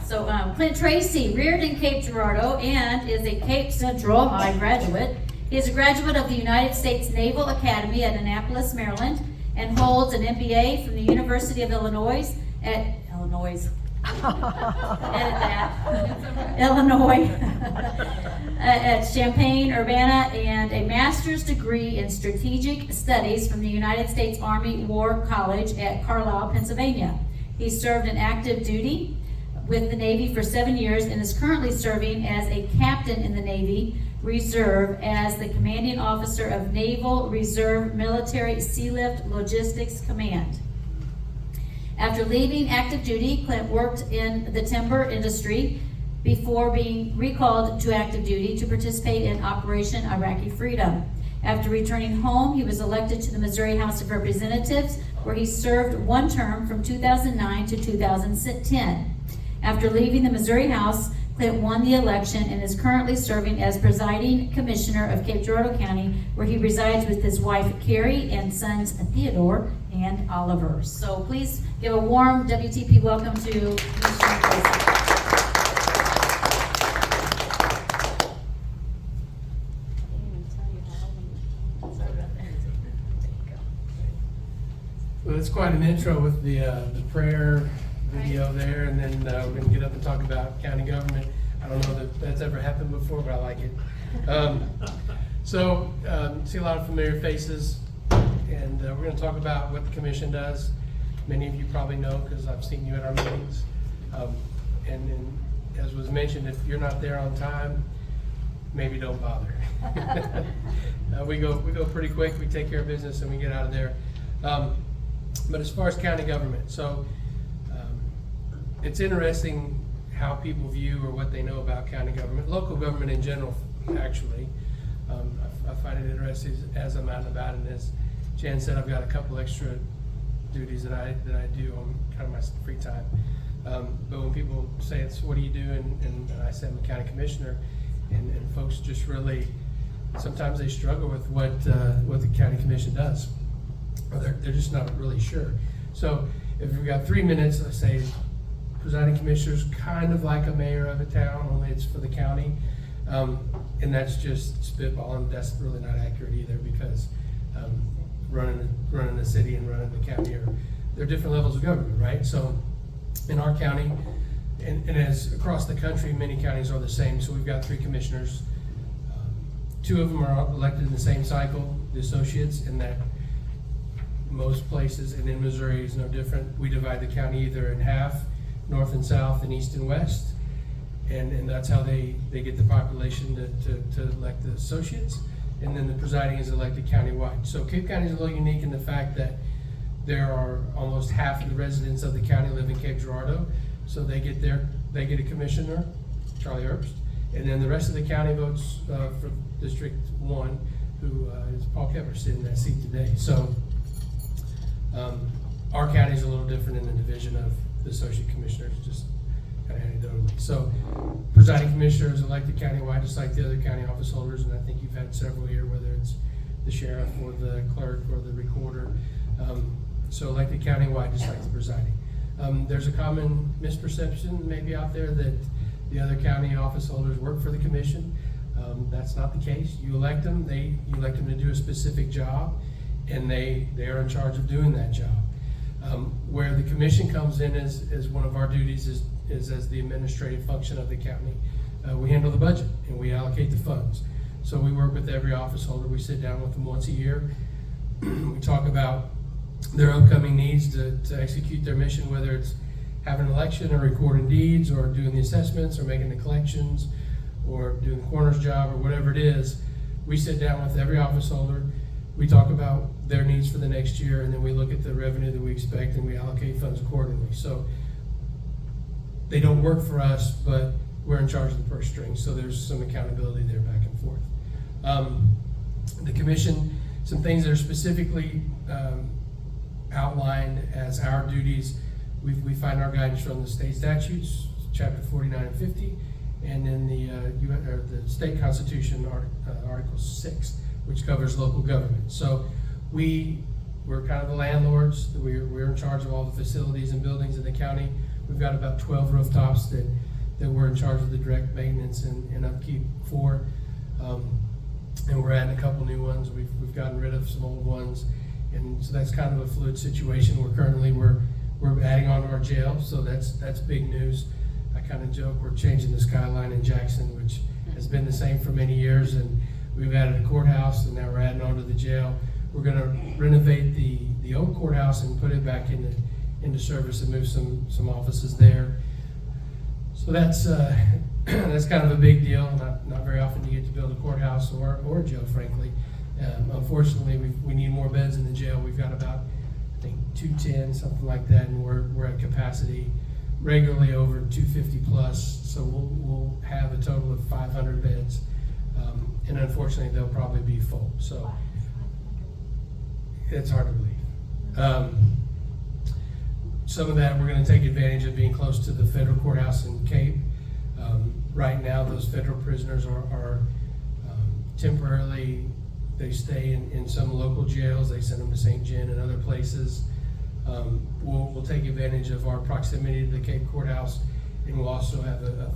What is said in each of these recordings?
So Clint Tracy, reared in Cape Girardeau and is a Cape Central High graduate. He is a graduate of the United States Naval Academy at Annapolis, Maryland, and holds an MBA from the University of Illinois at at Champaign-Urbana, and a master's degree in strategic studies from the United States Army War College at Carlisle, Pennsylvania. He served in active duty with the Navy for 7 years and is currently serving as a captain in the Navy Reserve as the commanding officer of Naval Reserve Military Sealift Logistics Command. After leaving active duty, Clint worked in the timber industry before being recalled to active duty to participate in Operation Iraqi Freedom. After returning home, he was elected to the Missouri House of Representatives, where he served one term from 2009 to 2010. After leaving the Missouri House, Clint won the election and is currently serving as Presiding Commissioner of Cape Girardeau County, where he resides with his wife Carrie and sons Theodore and Oliver. So please give a warm WTP welcome to Commissioner Tracy. Well, it's quite an intro with the prayer video there, and then we're going to get up and talk about county government. I don't know that that's ever happened before, but I like it. See a lot of familiar faces, and we're going to talk about what the commission does. Many of you probably know because I've seen you at our meetings. And as was mentioned, if you're not there on time, maybe don't bother. We go pretty quick. We take care of business and we get out of there. But as far as county government, it's interesting how people view or what they know about county government, local government in general, actually. I find it interesting as I'm out and about, and as Jan said, I've got a couple extra duties that I do on kind of my free time. But when people say, what do you do? And I say I'm a county commissioner, and folks just really, sometimes they struggle with what the county commission does. Or they're just not really sure. So if we've got 3 minutes, I say presiding commissioner's kind of like a mayor of a town, only it's for the county. And that's just spitballing. That's really not accurate either, because running the city and running the county they're different levels of government, right? So in our county, and as across the country, many counties are the same. So we've got 3 commissioners. 2 of them are elected in the same cycle, the associates, and that most places, and in Missouri is no different. We divide the county either in half, north and south, and east and west, and that's how they get the population to elect the associates, and then the presiding is elected countywide. So Cape County is a little unique in the fact that there are almost half of the residents of the county live in Cape Girardeau, so they get a commissioner, Charlie Herbst, and then the rest of the county votes for District 1, who is Paul Kepler sitting in that seat today. So our county is a little different in the division of the associate commissioners, just kind of anecdotally. So presiding commissioner is elected countywide, just like the other county office holders, and I think you've had several here, whether it's the sheriff or the clerk or the recorder. So elected countywide, just like the presiding. There's a common misperception maybe out there that the other county office holders work for the commission. That's not the case. You elect them, you elect them to do a specific job, and they are in charge of doing that job. Where the commission comes in as one of our duties is as the administrative function of the county. We handle the budget and we allocate the funds. So we work with every office holder. We sit down with them once a year. We talk about their upcoming needs to execute their mission, whether it's having an election or recording deeds or doing the assessments or making the collections or doing the coroner's job or whatever it is. We sit down with every office holder. We talk about their needs for the next year, and then we look at the revenue that we expect and we allocate funds accordingly. So they don't work for us, but we're in charge of the purse strings, so there's some accountability there back and forth. The commission, some things that are specifically outlined as our duties, we find our guidance from the state statutes, chapter 49 and 50, and then the state constitution, article 6, which covers local government. So we're kind of the landlords. We're in charge of all the facilities and buildings in the county. We've got about 12 rooftops that we're in charge of the direct maintenance and upkeep for. And we're adding a couple new ones. We've gotten rid of some old ones. And so that's kind of a fluid situation. We're adding on to our jail, so that's big news. I kind of joke we're changing the skyline in Jackson, which has been the same for many years, and we've added a courthouse, and now we're adding on to the jail. We're going to renovate the old courthouse and put it back into service and move some offices there. So that's kind of a big deal. Not very often you get to build a courthouse or a jail, frankly. Unfortunately, we need more beds in the jail. We've got about, I think, 210, something like that, and we're at capacity regularly over 250 plus. So we'll have a total of 500 beds, and unfortunately, they'll probably be full. So it's hard to believe. Some of that we're going to take advantage of being close to the federal courthouse in Cape. Right now, those federal prisoners are temporarily. They stay in some local jails. They send them to St. John and other places. We'll take advantage of our proximity to the Cape Courthouse, and we'll also have a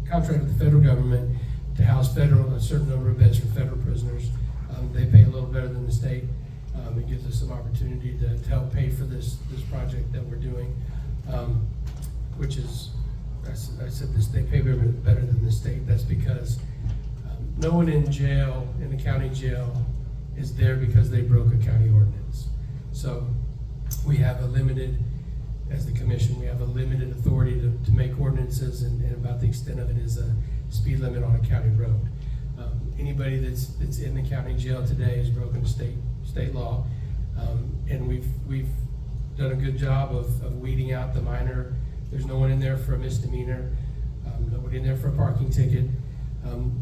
contract with the federal government to house a certain number of beds for federal prisoners. They pay a little better than the state. It gives us some opportunity to help pay for this project that we're doing, which is, I said this, they pay better than the state. That's because no one in jail, in the county jail, is there because they broke a county ordinance. So we have as the commission, we have a limited authority to make ordinances, and about the extent of it is a speed limit on a county road. Anybody that's in the county jail today has broken state law, and we've done a good job of weeding out the minor. There's no one in there for a misdemeanor, nobody in there for a parking ticket.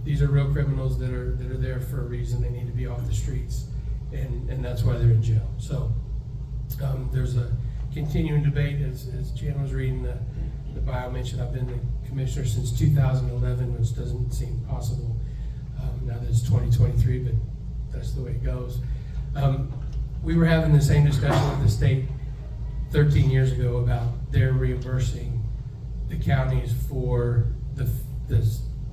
These are real criminals that are there for a reason. They need to be off the streets, and that's why they're in jail. So there's a continuing debate, as Jan was reading the bio mentioned. I've been the commissioner since 2011, which doesn't seem possible now that it's 2023, but that's the way it goes. We were having the same discussion with the state 13 years ago about their reimbursing the counties for the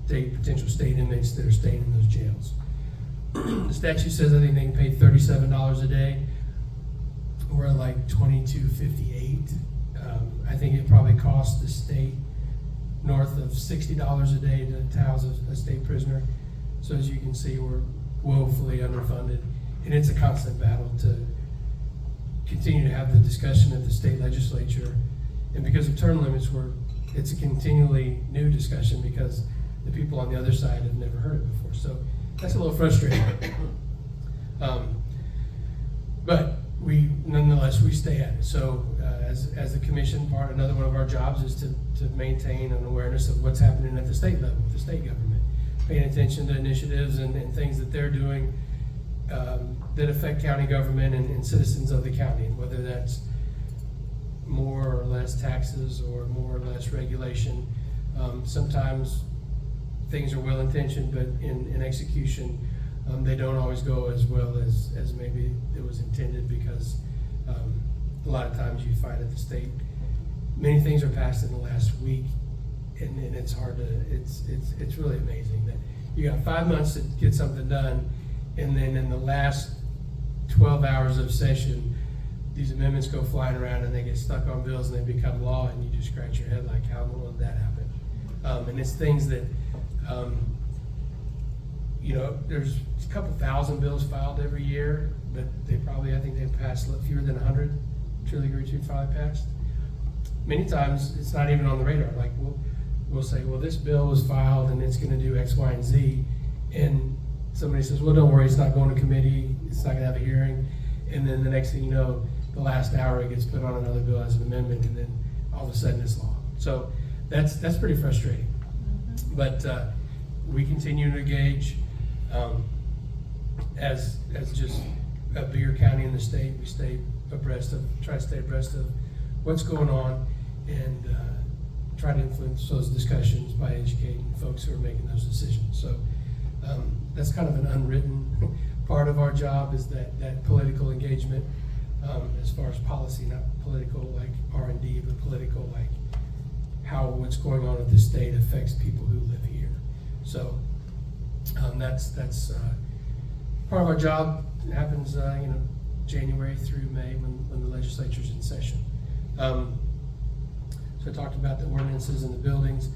potential state inmates that are staying in those jails. The statute says I think they can pay $37 a day. We're at like $22.58. I think it probably costs the state north of $60 a day to house a state prisoner. So as you can see, we're woefully underfunded, and it's a constant battle to continue to have the discussion at the state legislature. And because of term limits, it's a continually new discussion because the people on the other side have never heard it before. So that's a little frustrating. But nonetheless, we stay at it. So as the commission part, another one of our jobs is to maintain an awareness of what's happening at the state level, with the state government, paying attention to initiatives and things that they're doing that affect county government and citizens of the county, and whether that's more or less taxes or more or less regulation. Sometimes things are well-intentioned, but in execution, they don't always go as well as maybe it was intended, because a lot of times you find at the state, many things are passed in the last week, and it's hard to, it's really amazing that you got 5 months to get something done, and then in the last 12 hours of session, these amendments go flying around and they get stuck on bills and they become law, and you just scratch your head like, how in the world did that happen? And it's things that, there's a couple thousand bills filed every year, but I think they've passed fewer than 100 truly agreed to finally passed. Many times it's not even on the radar. Like we'll say, well, this bill was filed and it's going to do X, Y, and Z, and somebody says, well, don't worry, it's not going to committee, it's not going to have a hearing, and then the next thing you know, the last hour it gets put on another bill as an amendment, and then all of a sudden it's law. So that's pretty frustrating. Mm-hmm. But we continue to engage as just a bigger county in the state. We try to stay abreast of what's going on, and try to influence those discussions by educating folks who are making those decisions. So that's kind of an unwritten part of our job, is that political engagement, as far as policy, not political like R&D, but political like how what's going on at the state affects people who live here. So that's part of our job. It happens, January through May when the legislature's in session. So I talked about the ordinances and the buildings.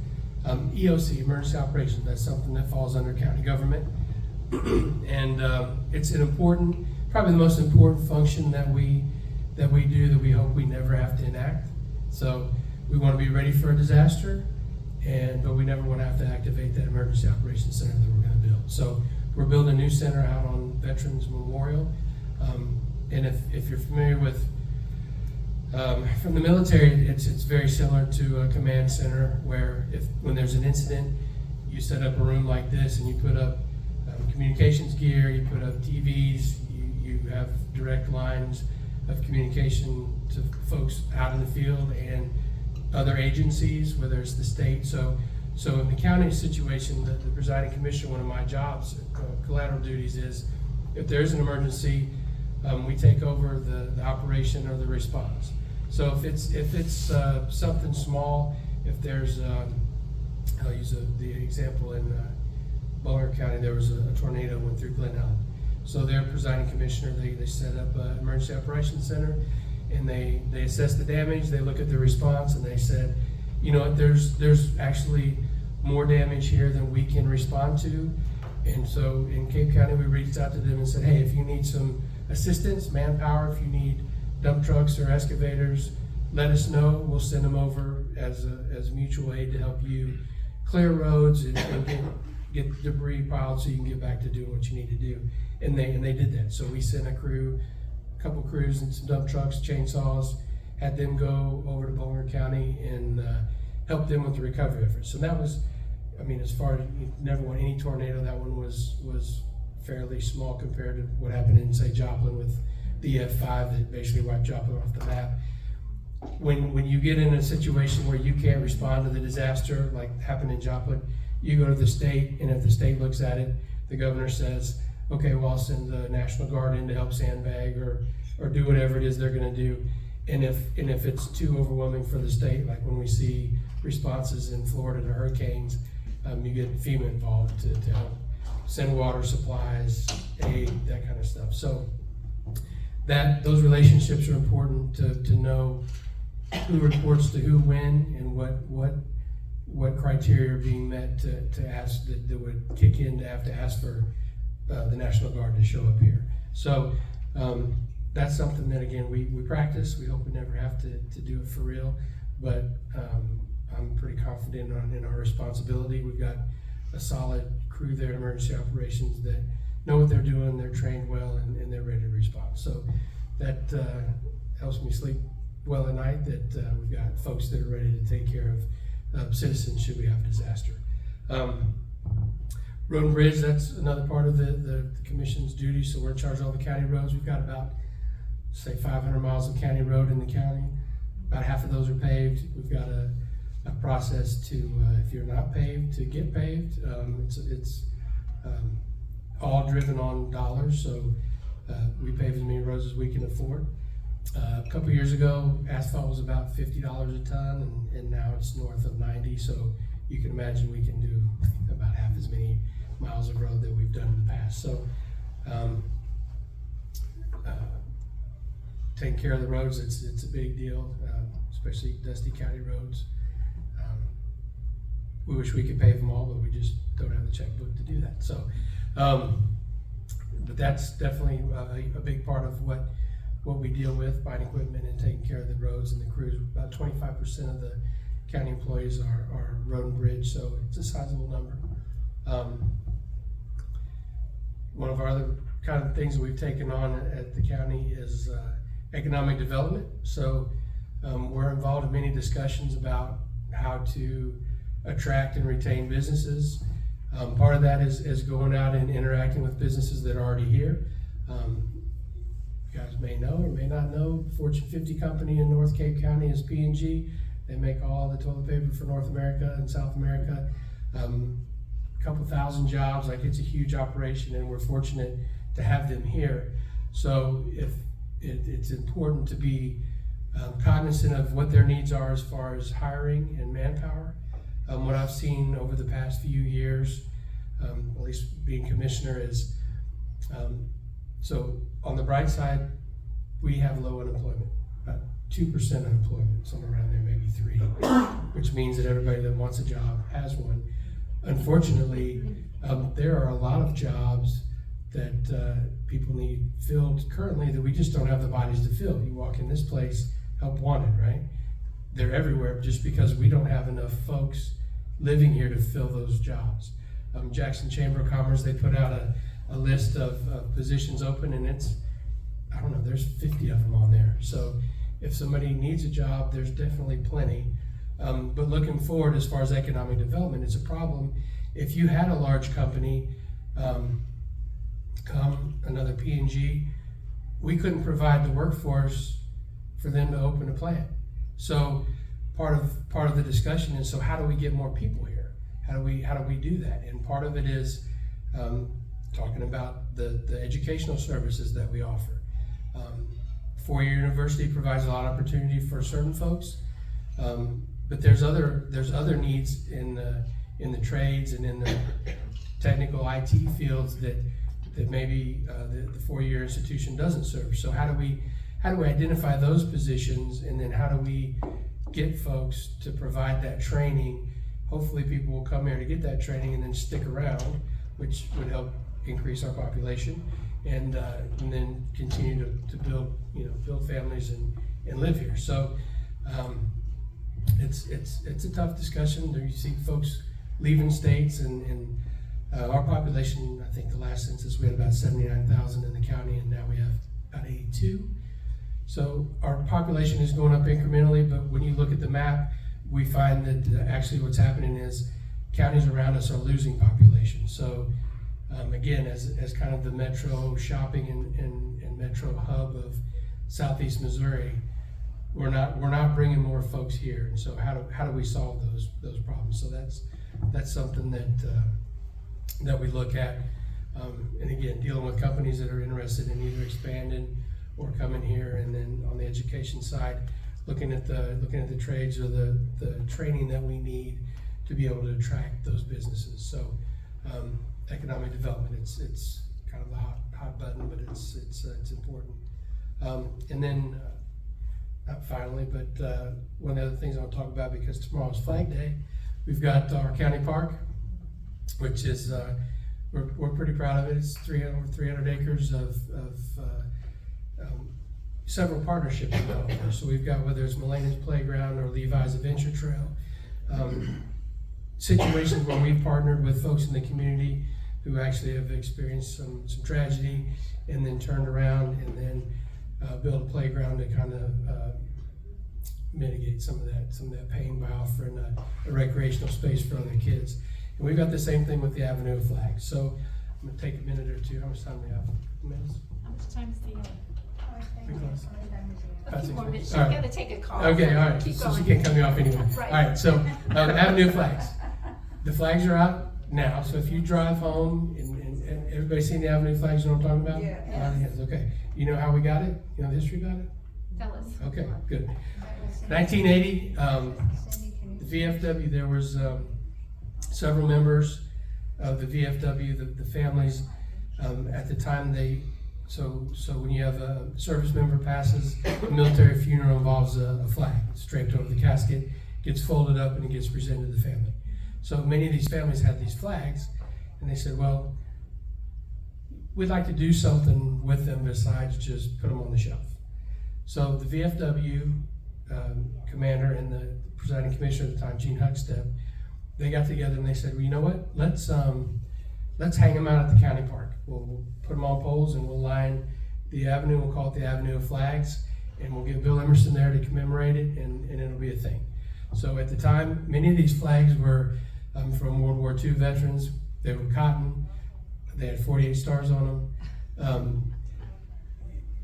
EOC, emergency operations, that's something that falls under county government. And it's an important, probably the most important function that we do that we hope we never have to enact. So we want to be ready for a disaster, but we never want to have to activate that emergency operations center that we're going to build. So we're building a new center out on Veterans Memorial. And if you're familiar with from the military, it's very similar to a command center where when there's an incident, you set up a room like this and you put up communications gear, you put up TVs, you have direct lines of communication to folks out in the field and other agencies, whether it's the state. So in the county situation, the presiding commissioner, one of my jobs, collateral duties is, if there's an emergency, we take over the operation or the response. So if it's something small, if there's, I'll use the example in Butler County, there was a tornado went through Clint. So their presiding commissioner, they set up an emergency operations center, and they assess the damage, they look at the response, and they said, there's actually more damage here than we can respond to. And so in Cape County, we reached out to them and said, hey, if you need some assistance, manpower, if you need dump trucks or excavators, let us know. We'll send them over as mutual aid to help you clear roads and get debris piled so you can get back to doing what you need to do. And they did that. So we sent a couple crews and some dump trucks, chainsaws, had them go over to Butler County and help them with the recovery efforts. So that was, as far as you never want any tornado, that one was fairly small compared to what happened in, say, Joplin with the F5 that basically wiped Joplin off the map. When you get in a situation where you can't respond to the disaster, like happened in Joplin, you go to the state, and if the state looks at it, the governor says, okay, well, I'll send the National Guard in to help sandbag or do whatever it is they're going to do. And if it's too overwhelming for the state, like when we see responses in Florida to hurricanes, you get FEMA involved to help send water supplies, aid, that kind of stuff. So those relationships are important to know who reports to who when and what criteria are being met to ask that would kick in to have to ask for the National Guard to show up here. So that's something that, again, we practice. We hope we never have to do it for real, but I'm pretty confident in our responsibility. We've got a solid crew there at Emergency Operations that know what they're doing, they're trained well, and they're ready to respond. So that helps me sleep well at night, that we've got folks that are ready to take care of citizens should we have a disaster. Road and bridge, that's another part of the commission's duty. So we're in charge of all the county roads. We've got about, say, 500 miles of county road in the county. About half of those are paved. We've got a process to, if you're not paved, to get paved. It's all driven on dollars, so we pave as many roads as we can afford. A couple years ago, asphalt was about $50 a ton, and now it's north of 90. So you can imagine we can do about half as many miles of road that we've done in the past. So taking care of the roads, it's a big deal, especially dusty county roads. We wish we could pave them all, but we just don't have the checkbook to do that. So, but that's definitely a big part of what we deal with, buying equipment and taking care of the roads and the crews. About 25% of the county employees are road and bridge, so it's a sizable number. One of our other kind of things that we've taken on at the county is economic development. So we're involved in many discussions about how to attract and retain businesses. Part of that is going out and interacting with businesses that are already here. You guys may know or may not know, Fortune 50 company in North Cape County is P&G. They make all the toilet paper for North America and South America. A couple thousand jobs, like it's a huge operation, and we're fortunate to have them here. So if it's important to be cognizant of what their needs are as far as hiring and manpower. What I've seen over the past few years, at least being commissioner, is so on the bright side, we have low unemployment, about 2% unemployment, somewhere around there, maybe 3%, which means that everybody that wants a job has one. Unfortunately, there are a lot of jobs that people need filled currently that we just don't have the bodies to fill. You walk in this place, help wanted, right? They're everywhere just because we don't have enough folks living here to fill those jobs. Jackson Chamber of Commerce, they put out a list of positions open, and it's, I don't know, there's 50 of them on there. So if somebody needs a job, there's definitely plenty. But looking forward, as far as economic development, it's a problem. If you had a large company, come another P&G, we couldn't provide the workforce for them to open a plant. So part of the discussion is, so how do we get more people here? How do we do that? And part of it is talking about the educational services that we offer. Four-year university provides a lot of opportunity for certain folks, but there's other needs in the trades and in the technical IT fields that maybe the four-year institution doesn't serve. So how do we identify those positions, and then how do we get folks to provide that training? Hopefully people will come here to get that training and then stick around, which would help increase our population, and then continue to build families and live here. So it's a tough discussion. There you see folks leaving states, and our population, I think the last census we had about 79,000 in the county, and now we have about 82. So our population is going up incrementally, but when you look at the map, we find that actually what's happening is counties around us are losing population. So again, as kind of the metro shopping and metro hub of Southeast Missouri, we're not bringing more folks here. And so how do we solve those problems? So that's something that we look at. And again, dealing with companies that are interested in either expanding or coming here, and then on the education side, looking at the trades or the training that we need to be able to attract those businesses. So economic development, it's kind of the hot button, but it's important. And then not finally, but one of the other things I want to talk about, because tomorrow's Flag Day, we've got our county park, which is we're pretty proud of it. It's over 300 acres of several partnerships involved there. So we've got, whether it's Mulaney's Playground or Levi's Adventure Trail, situations where we've partnered with folks in the community who actually have experienced some tragedy, and then turned around and then build a playground to kind of mitigate some of that pain by offering a recreational space for other kids. And we've got the same thing with the Avenue of Flags. So I'm going to take a minute or two. How much time do we have? Minutes? How much time is the A few more minutes. All She's right. got to take a call. Okay, all right. Keep So she going. can't cut me off anyway. Right. All right, so Avenue of Flags. The flags are out now, so if you drive home, and everybody seen the Avenue of Flags, you know what I'm talking about? Yeah. Yes. Okay. You know how we got it? You know the history about it? Tell us. Okay, good. 1980, the VFW, there was several members of the VFW, the families, at the time so when you have a service member passes, a military funeral involves a flag. It's draped over the casket, gets folded up, and it gets presented to the family. So many of these families had these flags, and they said, well, we'd like to do something with them besides just put them on the shelf. So the VFW commander and the presiding commissioner at the time, Gene Huckstep, they got together and they said, well, you know what? Let's hang them out at the county park. We'll put them on poles, and we'll line the avenue. We'll call it the Avenue of Flags, and we'll get Bill Emerson there to commemorate it, and it'll be a thing. So at the time, many of these flags were from World War II veterans. They were cotton. They had 48 stars on them.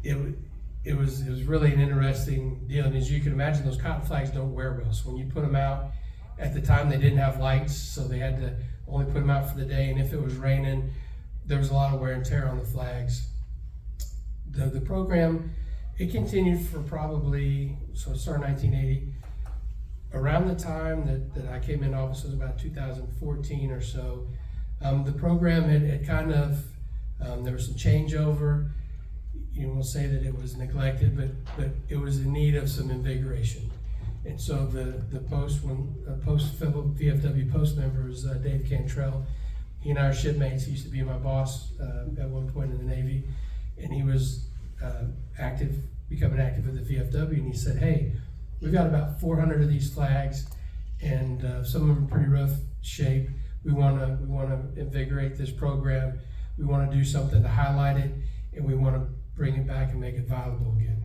It was really an interesting deal, and as you can imagine, those cotton flags don't wear well. So when you put them out, at the time they didn't have lights, so they had to only put them out for the day, and if it was raining, there was a lot of wear and tear on the flags. The program it continued for probably, so it started in 1980. Around the time that I came in office was about 2014 or so. The program had kind of, there was some changeover. You will say that it was neglected, but it was in need of some invigoration. And so the fellow VFW post member was Dave Cantrell. He and I are shipmates. He used to be my boss at one point in the Navy, and he was becoming active with the VFW. And he said, "Hey, we've got about 400 of these flags, and some of them are in pretty rough shape. We want to invigorate this program. We want to do something to highlight it, and we want to bring it back and make it viable again."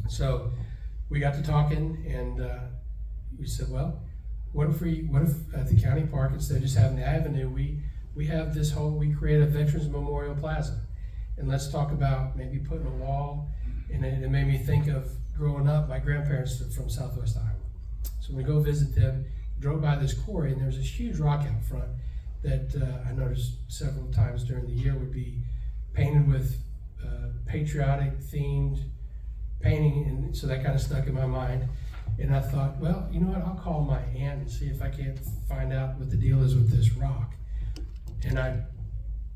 So we got to talking, and we said, "Well, what if at the county park, instead of just having the avenue, we have we create a Veterans Memorial Plaza, and let's talk about maybe putting a wall." And it made me think of growing up. My grandparents are from Southwest Iowa, so when we go visit them, drove by this quarry, and there's this huge rock out front that I noticed several times during the year would be painted with patriotic themed painting, and so that kind of stuck in my mind. And I thought, well, you know what, I'll call my aunt and see if I can't find out what the deal is with this rock. And I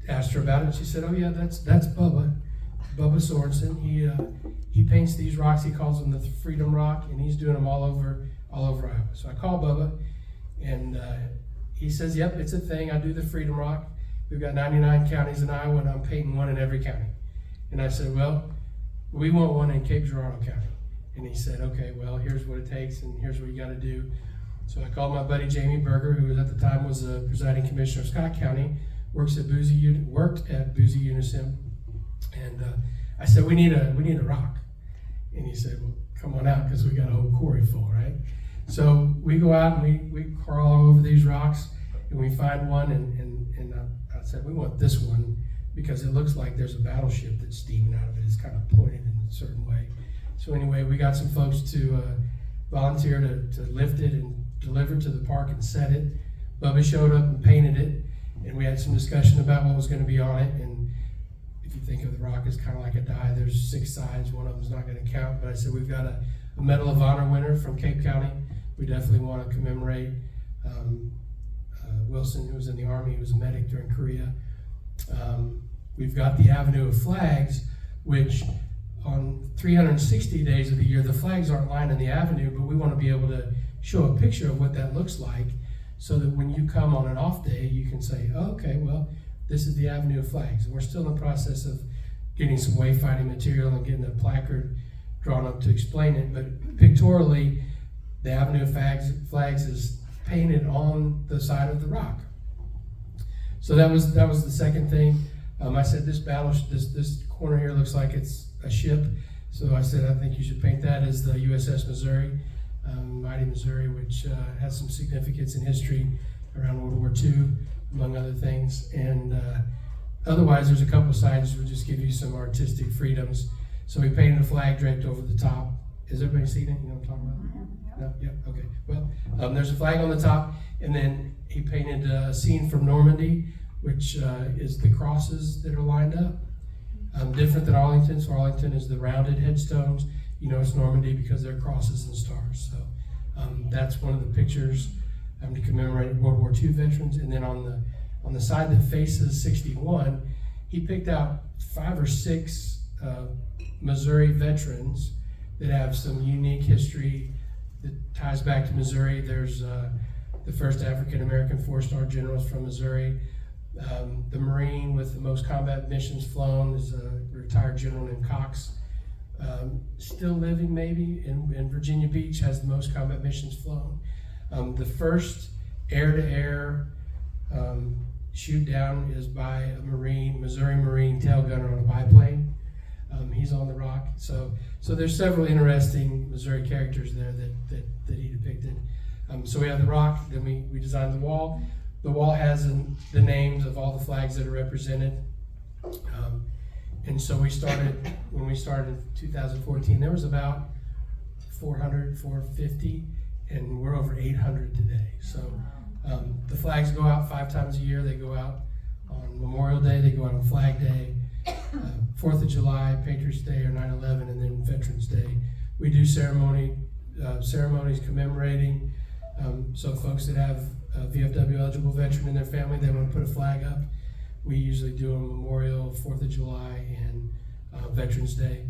asked her about it, and she said, "Oh yeah, that's Bubba Sorensen. He paints these rocks. He calls them the Freedom Rock, and he's doing them all over Iowa." So I called Bubba, and he says, "Yep, it's a thing. I do the Freedom Rock. We've got 99 counties in Iowa, and I'm painting one in every county." And I said, "Well, we want one in Cape Girardeau County." And he said, "Okay, well, here's what it takes, and here's what you got to do." So I called my buddy Jamie Berger, who at the time was the presiding commissioner of Scott County, worked at Boozy Unison, and I said, we need a rock." And he said, "Well, come on out, because we got a whole quarry full, right?" So we go out and we crawl all over these rocks, and we find one, and I said, "We want this one because it looks like there's a battleship that's steaming out of it. It's kind of pointed in a certain way." So anyway, we got some folks to volunteer to lift it and deliver it to the park and set it. Bubba showed up and painted it, and we had some discussion about what was going to be on it. And if you think of the rock as kind of like a die, there's 6 sides. One of them's not going to count. But I said, we've got a Medal of Honor winner from Cape County. We definitely want to commemorate Wilson, who was in the Army. He was a medic during Korea. We've got the Avenue of Flags, which on 360 days of the year, the flags aren't lining the avenue, but we want to be able to show a picture of what that looks like, so that when you come on an off day, you can say, "Oh, okay, well, this is the Avenue of Flags." And we're still in the process of getting some wayfinding material and getting a placard drawn up to explain it, but pictorially, the Avenue of Flags is painted on the side of the rock. So that was the second thing. I said, this corner here looks like it's a ship. So I said, I think you should paint that as the USS Missouri, Mighty Missouri, which has some significance in history around World War II, among other things. And otherwise, there's a couple sides that will just give you some artistic freedoms. So we painted a flag draped over the top. Has everybody seen it? You know what I'm talking about? No? Yeah, okay. Well, there's a flag on the top, and then he painted a scene from Normandy, which is the crosses that are lined up. Different than Arlington. So Arlington is the rounded headstones. You know it's Normandy because they're crosses and stars. So that's one of the pictures to commemorate World War II veterans. And then on the side that faces 61, he picked out 5 or 6 Missouri veterans that have some unique history that ties back to Missouri. There's the first African-American 4-star generals from Missouri. The Marine with the most combat missions flown is a retired general named Cox. Still living maybe in Virginia Beach, has the most combat missions flown. The first air-to-air shoot down is by a Marine, Missouri Marine tail gunner on a biplane. He's on the rock. So there's several interesting Missouri characters there that he depicted. So we have the rock, then we designed the wall. The wall has the names of all the flags that are represented. And so when we started in 2014, there was about 450, and we're over 800 today. So the flags go out 5 times a year. They go out on Memorial Day, they go out on Flag Day, 4th of July, Patriots Day, or 9/11, and then Veterans Day. We do ceremonies commemorating. So folks that have a VFW eligible veteran in their family, they want to put a flag up. We usually do a memorial, 4th of July, and Veterans Day.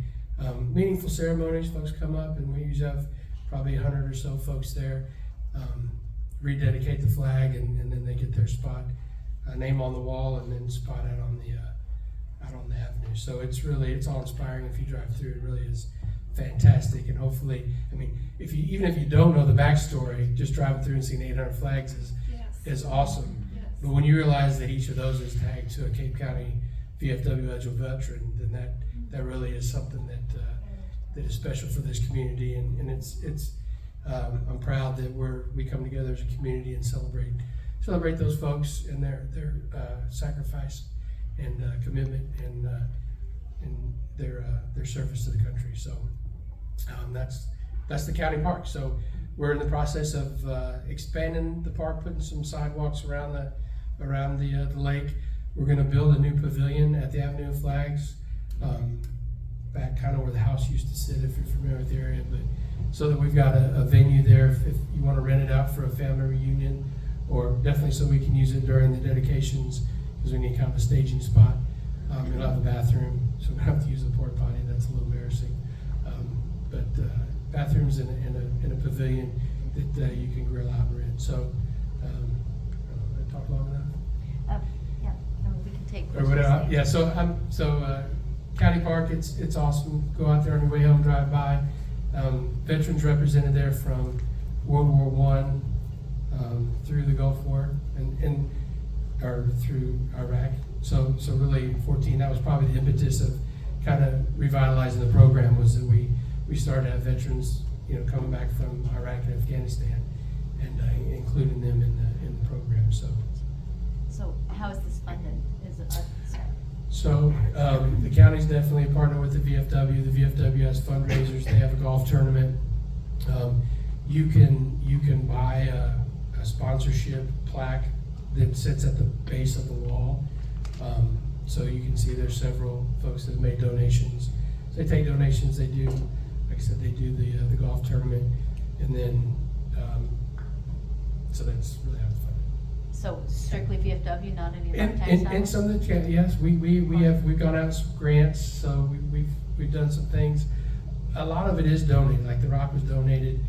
Meaningful ceremonies, folks come up, and we usually have probably 100 or so folks there. Rededicate the flag, and then they get their spot, name on the wall, and then spot out on the avenue. So it's all inspiring. If you drive through, it really is fantastic. And hopefully, I mean, even if you don't know the backstory, just driving through and seeing 800 flags is awesome. Yes. But when you realize that each of those is tagged to a Cape County VFW eligible veteran, then that really is something that is special for this community. And it's I'm proud that we come together as a community and celebrate those folks and their sacrifice and commitment and their service to the country. So that's the county park. So we're in the process of expanding the park, putting some sidewalks around the lake. We're going to build a new pavilion at the Avenue of Flags, back kind of where the house used to sit, if you're familiar with the area, but so that we've got a venue there if you want to rent it out for a family reunion, or definitely so we can use it during the dedications, because we need kind of a staging spot. It'll have a bathroom, so we don't have to use the porta potty. That's a little embarrassing. But bathrooms in a pavilion that you can grill out and rent. So, I talked long enough. Yeah, we can take Or whatever. Yeah. So County Park, it's awesome. Go out there on your way home, drive by. Veterans represented there from World War I through the Gulf War or through Iraq. So really 14, that was probably the impetus of kind of revitalizing the program, was that we started to have veterans, coming back from Iraq and Afghanistan, and including them in the program. So how is this funded? Is it So the county's definitely a partner with the VFW. The VFW has fundraisers. They have a golf tournament. You can buy a sponsorship plaque that sits at the base of the wall. So you can see there's several folks that have made donations. So they take donations. They do, like I said, they do the golf tournament, and then so that's really how it's funded. so strictly VFW, not any of our tax And dollars? some of the, yes, we've gone out with some grants, so we've done some things. A lot of it is donated, like the rock was donated.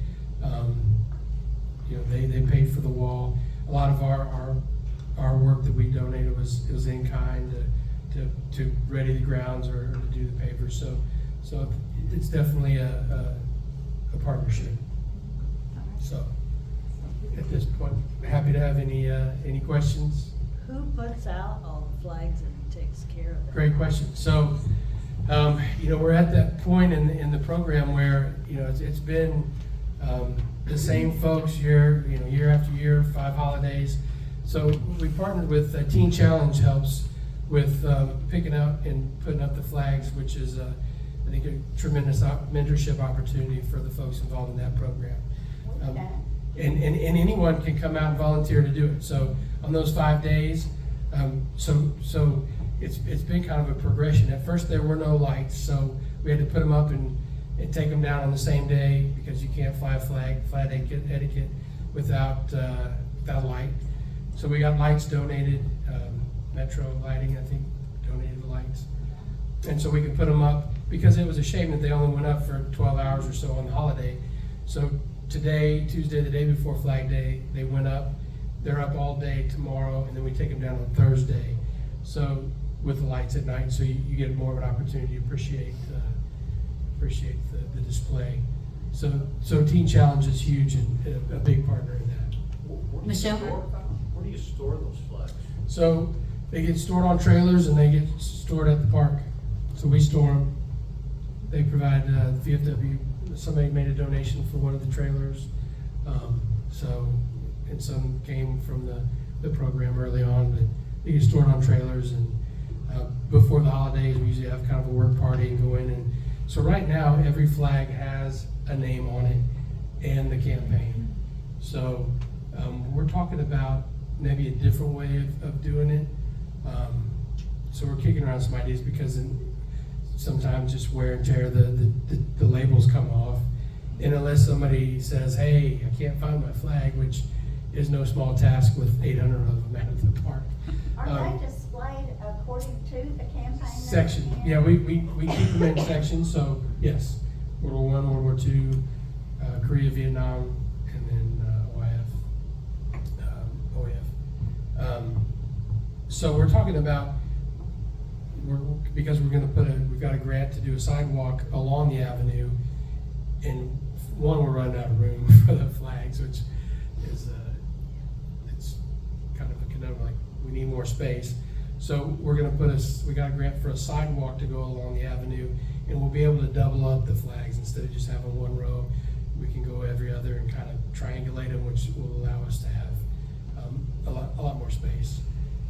They paid for the wall. A lot of our work that we donated was in kind to ready the grounds or to do the pavers. So it's definitely a partnership. So at this point, happy to have any questions. Who puts out all the flags and takes care of it? Great question. So, we're at that point in the program where, it's been the same folks year after year, 5 holidays. So we partnered with Teen Challenge helps with picking out and putting up the flags, which is, I think, a tremendous mentorship opportunity for the folks involved in that program. And anyone can come out and volunteer to do it. So on those 5 days, so it's been kind of a progression. At first there were no lights, so we had to put them up and take them down on the same day, because you can't fly a flag etiquette without light. So we got lights donated. Metro Lighting, I think, donated the lights, and so we could put them up, because it was a shame that they only went up for 12 hours or so on the holiday. So today, Tuesday, the day before Flag Day, they went up. They're up all day tomorrow, and then we take them down on Thursday. So with the lights at night, so you get more of an opportunity to appreciate the display. So Teen Challenge is huge and a big partner in that. Michelle? Where do you store those flags? So they get stored on trailers, and they get stored at the park. So we store them. They provide VFW. Somebody made a donation for one of the trailers. And some came from the program early on, but they get stored on trailers. And before the holidays, we usually have kind of a work party and go in. And so right now, every flag has a name on it and the campaign. So we're talking about maybe a different way of doing it. So we're kicking around some ideas because sometimes just wear and tear, the labels come off. And unless somebody says, hey, I can't find my flag, which is no small task with 800 of them out of the park. Are they displayed according to the campaign? Section, yeah, we keep them in sections, so yes, World War I, World War II, Korea, Vietnam, and then OEF. So we're talking about, because we've got a grant to do a sidewalk along the avenue, and one, we're running out of room for the flags, which is, it's kind of a conundrum, like, we need more space. So we're gonna we got a grant for a sidewalk to go along the avenue, and we'll be able to double up the flags. Instead of just having one row, we can go every other and kind of triangulate them, which will allow us to have a lot more space.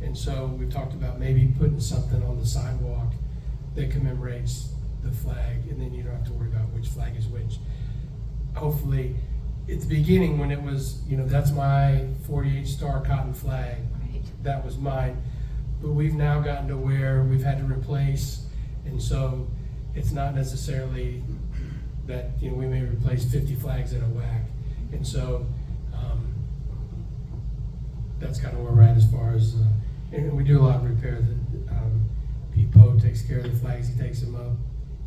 And so we've talked about maybe putting something on the sidewalk that commemorates the flag, and then you don't have to worry about which flag is which. Hopefully, at the beginning when it was, that's my 48 star cotton flag, that was mine. But we've now gotten to where we've had to replace, and so it's not necessarily that, we may replace 50 flags in a whack. And so that's kind of where we're at as far as, and we do a lot of repair. Pete Poe takes care of the flags, he takes them up,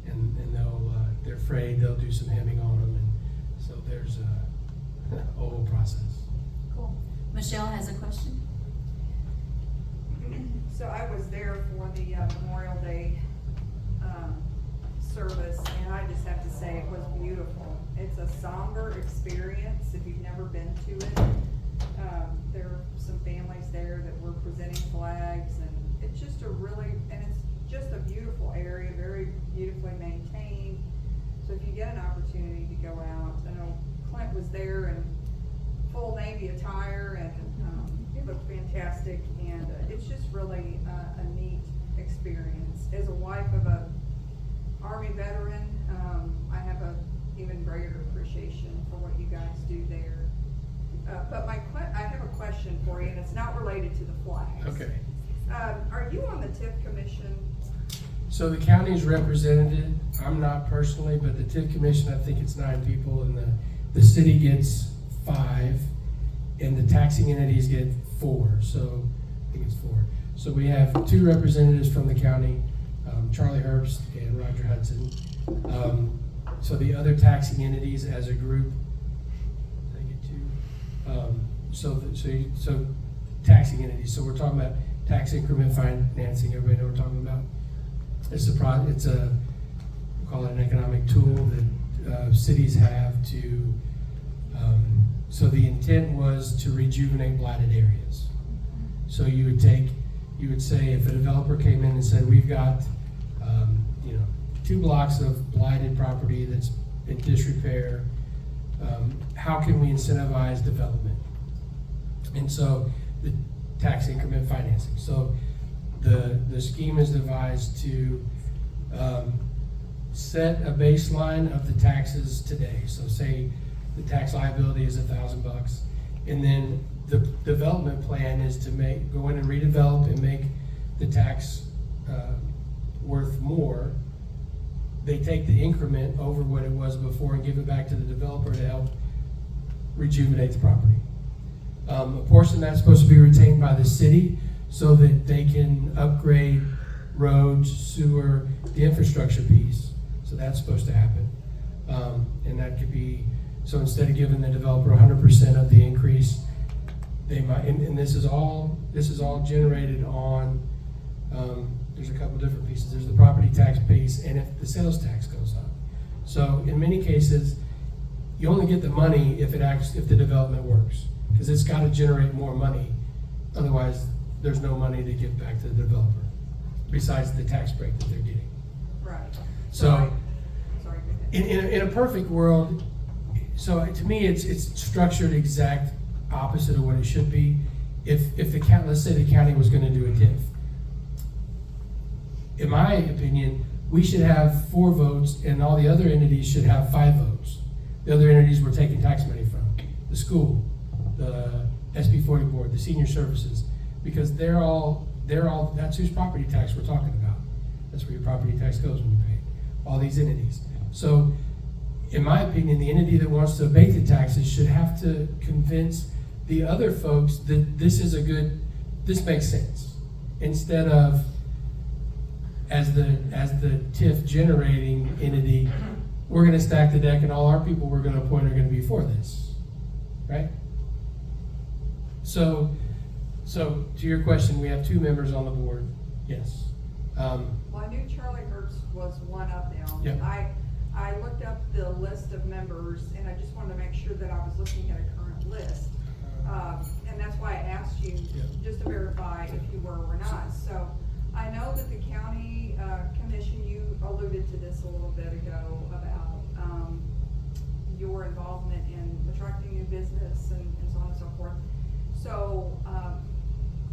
and they're frayed, they'll do some hemming on them, and so there's a whole process. Cool. Michelle has a question. So I was there for the Memorial Day service, and I just have to say it was beautiful. It's a somber experience if you've never been to it. There are some families there that were presenting flags, and it's just it's just a beautiful area, very beautifully maintained. So if you get an opportunity to go out, I know Clint was there in full Navy attire, and it looked fantastic, and it's just really a neat experience. As a wife of a Army veteran, I have a even greater appreciation for what you guys do there. But I have a question for you, and it's not related to the flags. Okay. Are you on the TIF commission? So the county is represented. I'm not personally, but the TIF commission, I think it's 9 people, and the city gets 5, and the taxing entities get 4. So I think it's 4. So we have 2 representatives from the county, Charlie Herbst and Roger Hudson. So the other taxing entities as a group, did I get 2? So taxing entities. So we're talking about tax increment financing. Everybody know what we're talking about? It's we call it an economic tool that cities have to. So the intent was to rejuvenate blighted areas. So you would say if a developer came in and said, we've got 2 blocks of blighted property that's in disrepair, how can we incentivize development? And so the tax increment financing. So the scheme is devised to set a baseline of the taxes today. So say the tax liability is $1,000, and then the development plan is to go in and redevelop and make the tax worth more. They take the increment over what it was before and give it back to the developer to help rejuvenate the property. A portion of that's supposed to be retained by the city so that they can upgrade roads, sewer, the infrastructure piece. So that's supposed to happen. And that could be, so instead of giving the developer 100% of the increase, they might, and this is all generated on, there's a couple different pieces. There's the property tax piece, and if the sales tax goes up. So in many cases, you only get the money if the development works, because it's got to generate more money. Otherwise, there's no money to give back to the developer, besides the tax break that they're getting. Right. So, sorry, go ahead. in a perfect world, so to me, it's structured exact opposite of what it should be. If the county, let's say the county was going to do a TIF, in my opinion, we should have 4 votes, and all the other entities should have 5 votes. The other entities we're taking tax money from: the school, the SB 40 board, the senior services, because they're all that's whose property tax we're talking about. That's where your property tax goes when you pay it. All these entities. So, in my opinion, the entity that wants to abate the taxes should have to convince the other folks that this makes sense. Instead of, as the TIF generating entity, we're gonna stack the deck and all our people we're gonna appoint are gonna be for this, right? So to your question, we have 2 members on the board, yes. Well, I knew Charlie Herbst was one of them. Yep. I looked up the list of members, and I just wanted to make sure that I was looking at a current list. And that's why I asked you, Yep. just to verify if you were or not. So I know that the county commission, you alluded to this a little bit ago about your involvement in attracting new business and so on and so forth. So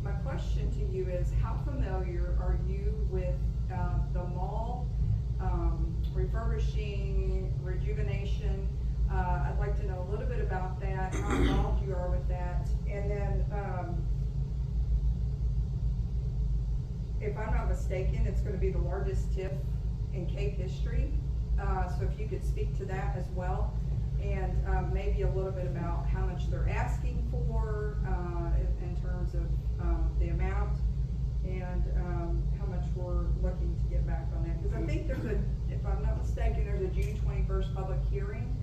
my question to you is, how familiar are you with the mall refurbishing, rejuvenation? I'd like to know a little bit about that, how involved you are with that. And then, if I'm not mistaken, it's gonna be the largest TIF in Cape history. So if you could speak to that as well. And maybe a little bit about how much they're asking for in terms of the amount, and how much we're looking to get back on that. Because I think there's if I'm not mistaken, there's a June 21st public hearing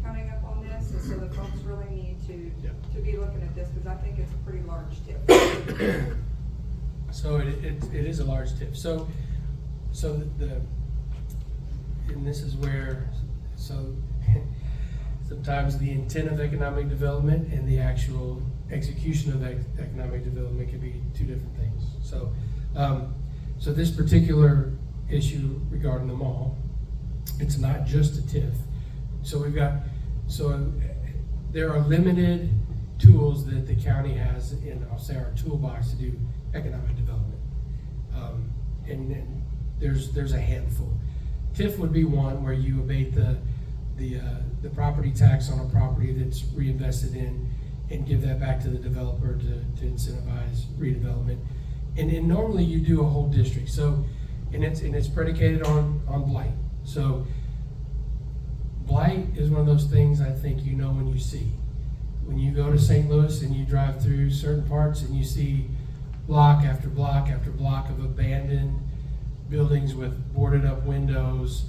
coming up on this, and so the folks really need to be looking at this, because I think it's a pretty large tip. So it is a large tip. So and this is where, sometimes the intent of economic development and the actual execution of economic development can be 2 different things. So this particular issue regarding the mall, it's not just a TIF. So there are limited tools that the county has in, I'll say, our toolbox to do economic development. And there's a handful. TIF would be one where you abate the property tax on a property that's reinvested in and give that back to the developer to incentivize redevelopment. And normally you do a whole district. So, and it's predicated on blight. So blight is one of those things I think you know when you see. When you go to St. Louis and you drive through certain parts and you see block after block after block of abandoned buildings with boarded up windows,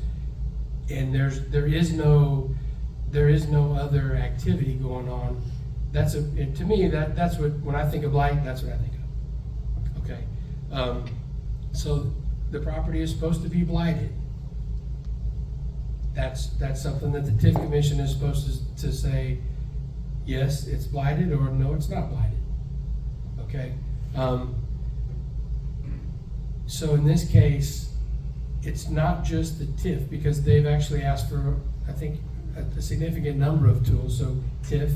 and there is no other activity going on. To me, that's what, when I think of blight, that's what I think of. Okay, so the property is supposed to be blighted. That's something that the TIF commission is supposed to say, yes, it's blighted, or no, it's not blighted. Okay, so in this case, it's not just the TIF, because they've actually asked for, I think, a significant number of tools. So TIF,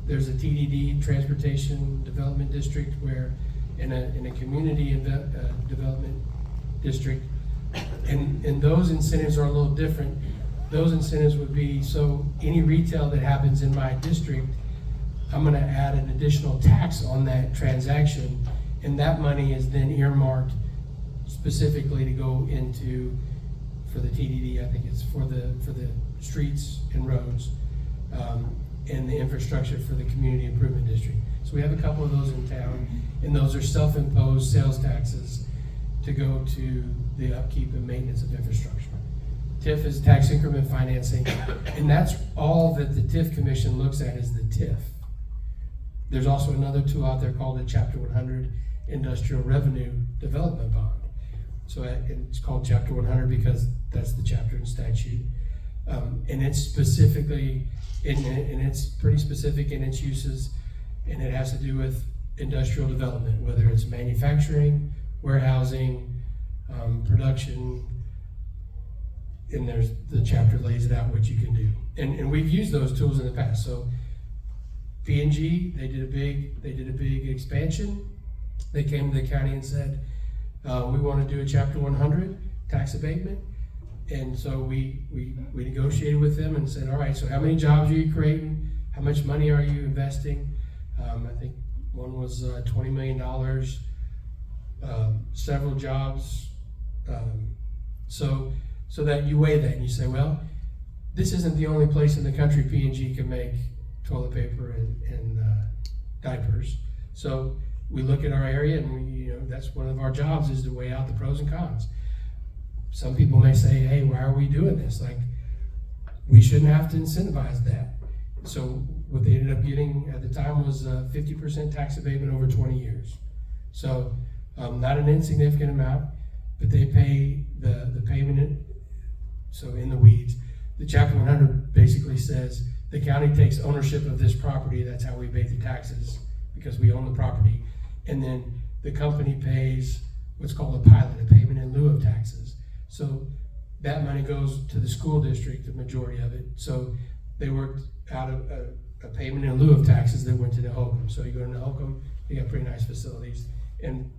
there's a TDD, Transportation Development District, where in a community development district, and those incentives are a little different. Those incentives would be, so any retail that happens in my district, I'm gonna add an additional tax on that transaction, and that money is then earmarked specifically to go into, for the TDD, I think it's for the streets and roads, and the infrastructure for the community improvement district. So we have a couple of those in town, and those are self-imposed sales taxes to go to the upkeep and maintenance of infrastructure. TIF is tax increment financing, and that's all that the TIF commission looks at, is the TIF. There's also another tool out there called a Chapter 100 Industrial Revenue Development Bond. So it's called Chapter 100 because that's the chapter in statute. And it's specifically, and it's pretty specific in its uses, and it has to do with industrial development, whether it's manufacturing, warehousing, production, and there's, the chapter lays it out what you can do. And we've used those tools in the past. So P&G, they did a big expansion. They came to the county and said, we want to do a Chapter 100 tax abatement. And so we negotiated with them and said, all right, so how many jobs are you creating? How much money are you investing? I think one was $20 million several jobs. So that you weigh that and you say, well, this isn't the only place in the country P&G can make toilet paper and diapers. So we look at our area and that's one of our jobs, is to weigh out the pros and cons. Some people may say, hey, why are we doing this? Like, we shouldn't have to incentivize that. So what they ended up getting at the time was 50% tax abatement over 20 years. So not an insignificant amount, but they pay the payment. So in the weeds, the Chapter 100 basically says the county takes ownership of this property. That's how we pay the taxes, because we own the property. And then the company pays what's called a pilot, a payment in lieu of taxes. So that money goes to the school district, the majority of it. So they worked out a payment in lieu of taxes that went to Nahocum. So you go to Nahocum, you got pretty nice facilities. And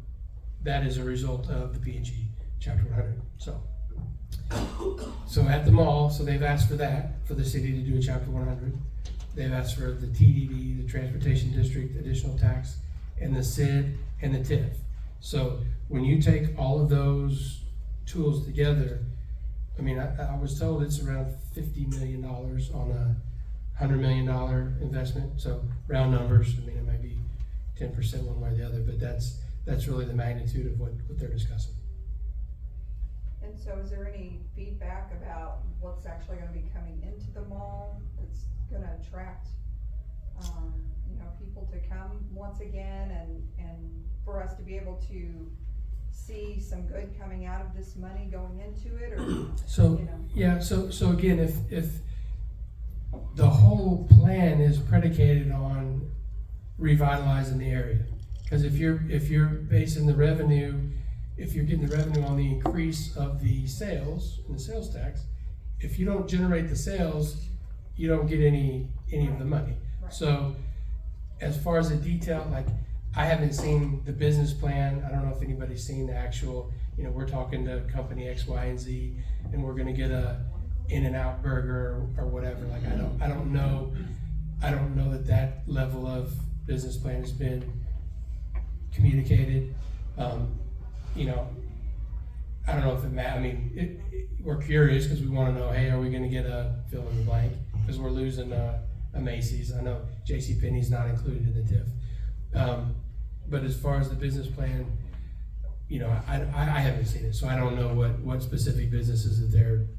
that is a result of the P&G Chapter 100. So at the mall, so they've asked for that, for the city to do a Chapter 100. They've asked for the TDD, the Transportation District Additional Tax, and the SID and the TIF. So when you take all of those tools together, I mean, I was told it's around $50 million on a $100 million investment. So round numbers, I mean, it might be 10% one way or the other, but that's really the magnitude of what they're discussing. And so is there any feedback about what's actually gonna be coming into the mall that's gonna attract, people to come once again and for us to be able to see some good coming out of this money going into it, or, So, yeah, so again, if the whole plan is predicated on revitalizing the area, because if you're basing the revenue, if you're getting the revenue on the increase of the sales and the sales tax, if you don't generate the sales, you don't get any of the money. Right. So as far as the detail, like, I haven't seen the business plan. I don't know if anybody's seen the actual, we're talking to company X, Y, and Z, and we're gonna get a In-N-Out burger or whatever. Like, I don't know that level of business plan has been communicated. I don't know if it matters. I mean, we're curious because we want to know, hey, are we going to get a fill in the blank? Because we're losing a Macy's. I know JCPenney's not included in the TIF. But as far as the business plan, I haven't seen it, so I don't know what specific businesses that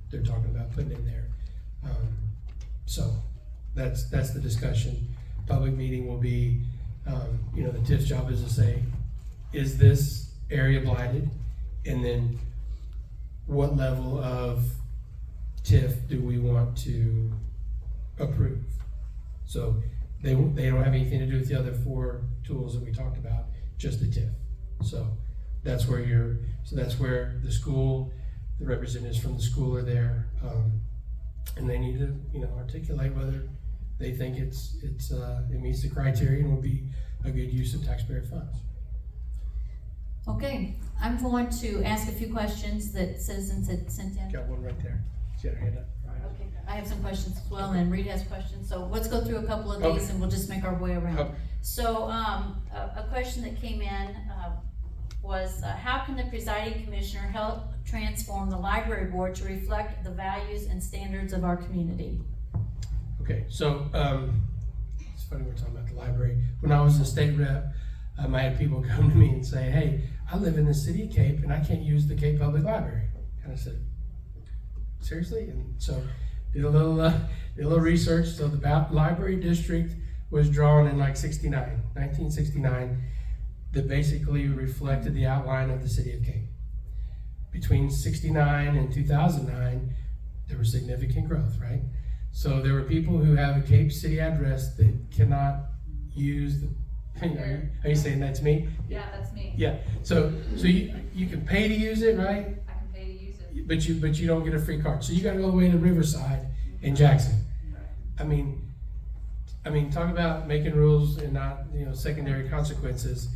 they're talking about putting in there. So that's the discussion. Public meeting will be, the TIF's job is to say, is this area blighted? And then what level of TIF do we want to approve? So they don't have anything to do with the other 4 tools that we talked about, just the TIF. So that's where the school, the representatives from the school are there, and they need to articulate whether they think it meets the criteria and will be a good use of taxpayer funds. Okay, I'm going to ask a few questions that citizens had sent in. Got one right there. She had her hand up. Okay, I have some questions as well, and Reed has questions, so let's go through a couple of these Okay. and we'll just make our way around. Okay. So, a question that came in, was, how can the presiding commissioner help transform the library board to reflect the values and standards of our community? Okay, so, it's funny we're talking about the library. When I was a state rep, I had people come to me and say, hey, I live in the city of Cape and I can't use the Cape Public Library. And I said, seriously? And so did a little research. So the library district was drawn in 1969, that basically reflected the outline of the city of Cape. Between 69 and 2009, there was significant growth, right? So there were people who have a Cape City address that cannot use the, are you saying that's me? Yeah, that's me. Yeah, so you can pay to use it, right? I can pay to use it. But you don't get a free card. So you gotta go all the way to Riverside in Jackson. I mean, talk about making rules and not, secondary consequences.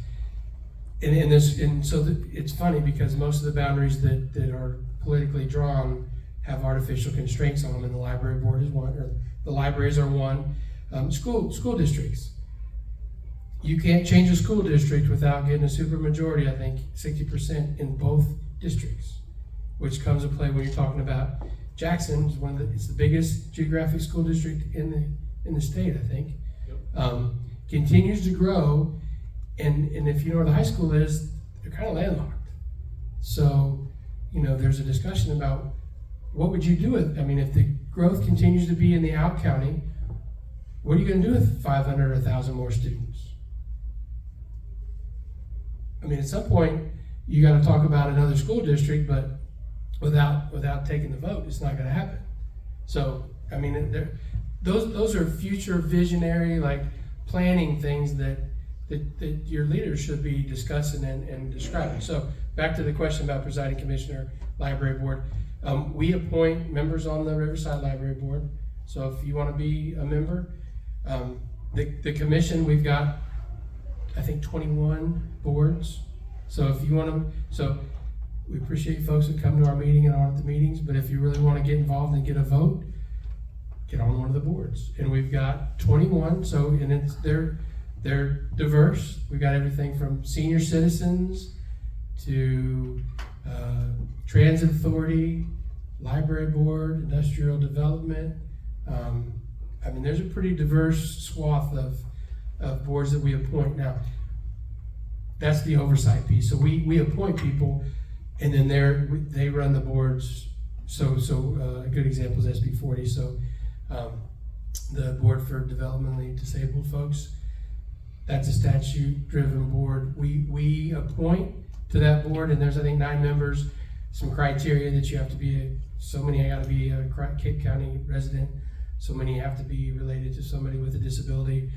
And so it's funny because most of the boundaries that are politically drawn have artificial constraints on them, and the library board is one, or the libraries are one. School districts. you can't change a school district without getting a supermajority, I think 60% in both districts, which comes into play when you're talking about Jackson. It's the biggest geographic school district in the state, I think. Continues to grow, and if you know where the high school is, they're kind of landlocked. So, there's a discussion about what would you do with, if the growth continues to be in the out county, what are you going to do with 500 or 1,000 more students? At some point, you got to talk about another school district, but without taking the vote, it's not going to happen. So, those are future visionary, planning things that your leaders should be discussing and describing. So, back to the question about presiding commissioner, library board. We appoint members on the Riverside Library Board. So, if you want to be a member, the commission, we've got, I think, 21 boards. So if you want to, we appreciate folks that come to our meeting and audit the meetings, but if you really want to get involved and get a vote, get on one of the boards. And we've got 21, and they're diverse. We've got everything from senior citizens to transit authority, library board, industrial development. There's a pretty diverse swath of boards that we appoint. Now, that's the oversight piece. So we appoint people, and then they run the boards. So a good example is SB 40. So the Board for Developmentally Disabled Folks, that's a statute-driven board. We appoint to that board, and there's, I think, 9 members. Some criteria that you have to be so many got to be a Cape County resident. So many have to be related to somebody with a disability.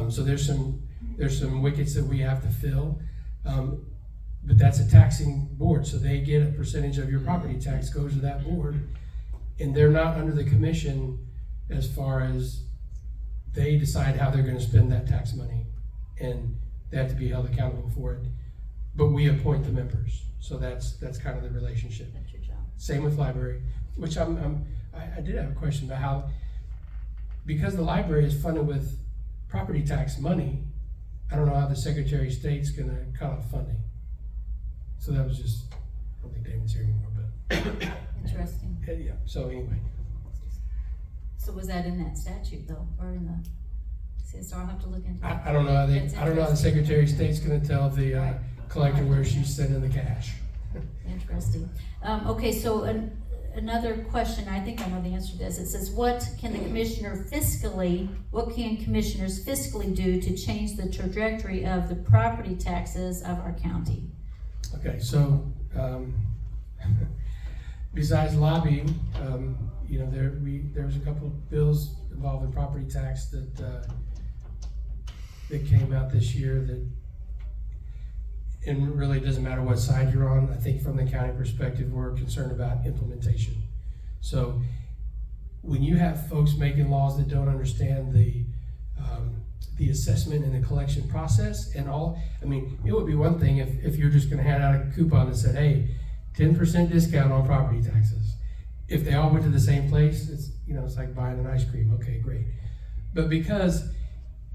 So there's some wickets that we have to fill. But that's a taxing board, so they get a percentage of your property tax goes to that board, and they're not under the commission as far as they decide how they're going to spend that tax money, and they have to be held accountable for it. But we appoint the members, so that's kind of the relationship. That's your job. Same with library, which I did have a question about how, because the library is funded with property tax money, I don't know how the Secretary of State's going to cut off funding. So that was just, I don't think David's here anymore, but Interesting. yeah. So anyway, So was that in that statute though, or in the CSR? I'll have to look into it. I don't know how That's I don't know how the interesting. Secretary of State's going to tell the collector where she's sending the cash. Interesting. Okay, so another question, I think I know the answer to this. It says, what can commissioners fiscally do to change the trajectory of the property taxes of our county? Okay, so besides lobbying, there was a couple of bills involving property tax that came out this year that, and really it doesn't matter what side you're on. I think from the county perspective, we're concerned about implementation. So when you have folks making laws that don't understand the assessment and the collection process and all, it would be one thing if you're just going to hand out a coupon that said, hey, 10% discount on property taxes. If they all went to the same place, it's like buying an ice cream. Okay, great. But because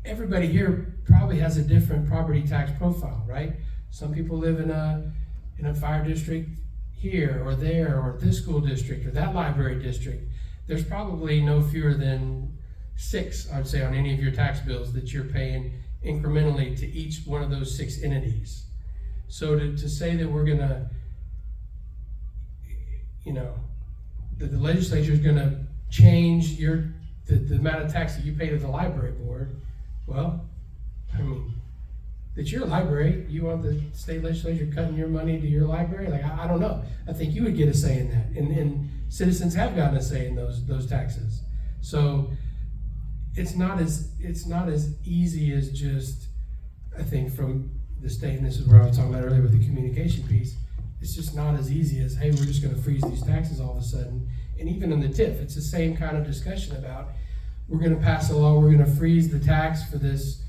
everybody here probably has a different property tax profile, right? Some people live in a fire district here or there, or this school district or that library district. There's probably no fewer than 6, I'd say, on any of your tax bills that you're paying incrementally to each one of those 6 entities. So to say that we're gonna, the legislature is gonna change the amount of tax that you pay to the library board, well, it's your library. You want the state legislature cutting your money to your library? I don't know. I think you would get a say in that, and citizens have gotten a say in those taxes. So it's not as easy as just, I think, from the state, and this is where I was talking about earlier with the communication piece. It's just not as easy as, hey, we're just going to freeze these taxes all of a sudden. And even in the TIF, it's the same kind of discussion about, we're going to pass a law, we're going to freeze the tax for this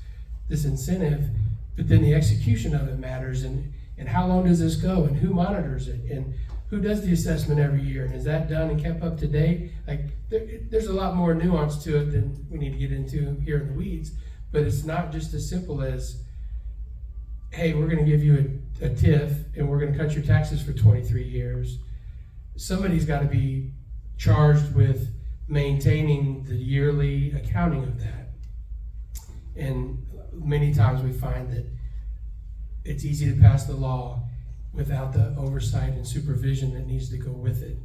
incentive, but then the execution of it matters, and how long does this go, and who monitors it, and who does the assessment every year, and is that done and kept up to date? There's a lot more nuance to it than we need to get into here in the weeds, But it's not just as simple as, hey, we're gonna give you a TIF and we're gonna cut your taxes for 23 years. Somebody's gotta be charged with maintaining the yearly accounting of that. And many times we find that it's easy to pass the law without the oversight and supervision that needs to go with it.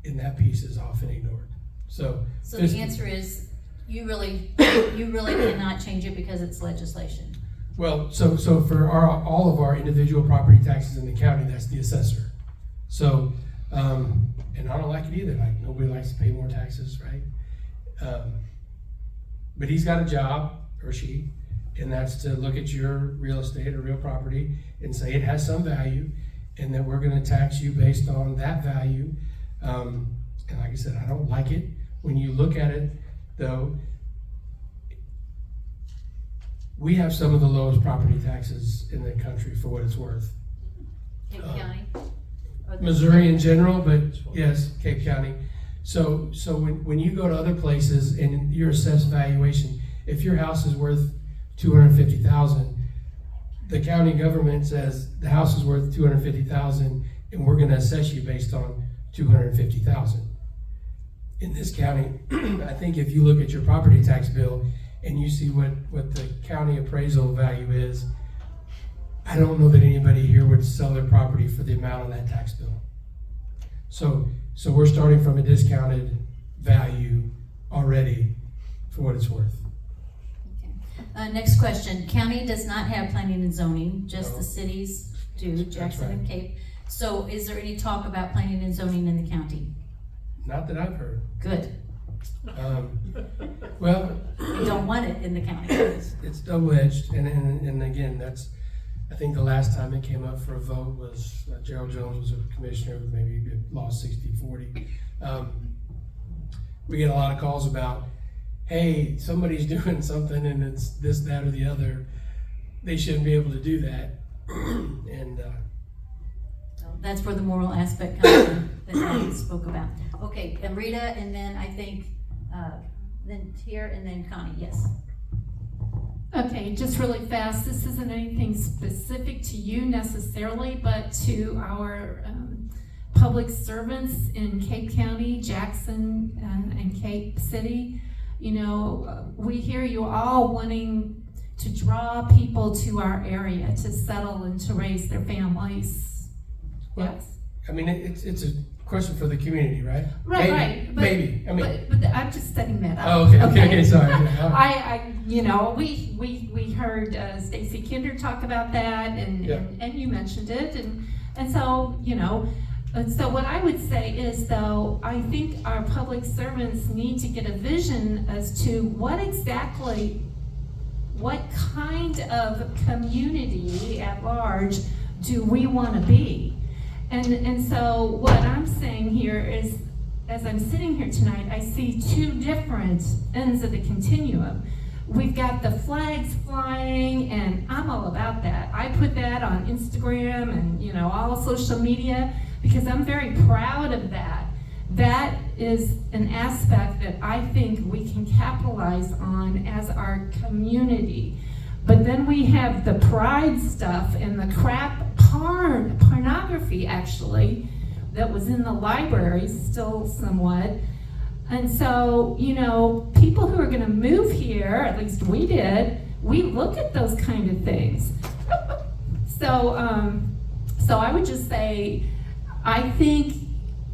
And that piece is often ignored. So the answer is, you really cannot change it because it's legislation. Well, so for all of our individual property taxes in the county, that's the assessor. So, and I don't like it either. Like, nobody likes to pay more taxes, right? But he's got a job, or she, and that's to look at your real estate or real property and say it has some value, and that we're going to tax you based on that value. And like I said, I don't like it. When you look at it, though, we have some of the lowest property taxes in the country for what it's worth. Cape County? Or the- Missouri in general, but yes, Cape County. So when you go to other places and your assessed valuation, if your house is worth $250,000, the county government says the house is worth $250,000, and we're going to assess you based on $250,000. In this county, I think if you look at your property tax bill and you see what the county appraisal value is, I don't know that anybody here would sell their property for the amount on that tax bill. So we're starting from a discounted value already for what it's worth. Okay. Next question. County does not have planning and zoning, just No. the cities do, That's Jackson and right. Cape. So is there any talk about planning and zoning in the county? Not that I've heard. Good. Well, We don't want it in the county. it's double-edged, and again, that's, I think the last time it came up for a vote was Gerald Jones was a commissioner, maybe it lost 60-40. We get a lot of calls about, hey, somebody's doing something and it's this, that, or the other. They shouldn't be able to do that. And That's where the moral aspect comes in that I spoke about. Okay, and Rita, and then I think, then Tier, and then Connie, yes. Okay, just really fast, this isn't anything specific to you necessarily, but to our public servants in Cape County, Jackson, and Cape City. You know, we hear you all wanting to draw people to our area to settle and to raise their families. Well, Yes. I mean, it's a question for the community, right? Right, Maybe, right. But, maybe. I mean, but I'm just setting that up. oh, okay, sorry. All right. You know, we heard Stacy Kinder talk about that, and, Yeah. and you mentioned it, and so, you know, so what I would say is, though, I think our public servants need to get a vision as to what kind of community at large do we want to be. And so what I'm saying here is, as I'm sitting here tonight, I see two different ends of the continuum. We've got the flags flying, and I'm all about that. I put that on Instagram and, you know, all social media because I'm very proud of that. That is an aspect that I think we can capitalize on as our community. But then we have the pride stuff and the crap pornography, actually, that was in the library still somewhat. And so, you know, people who are going to move here, at least we did, we look at those kind of things. So I would just say, I think,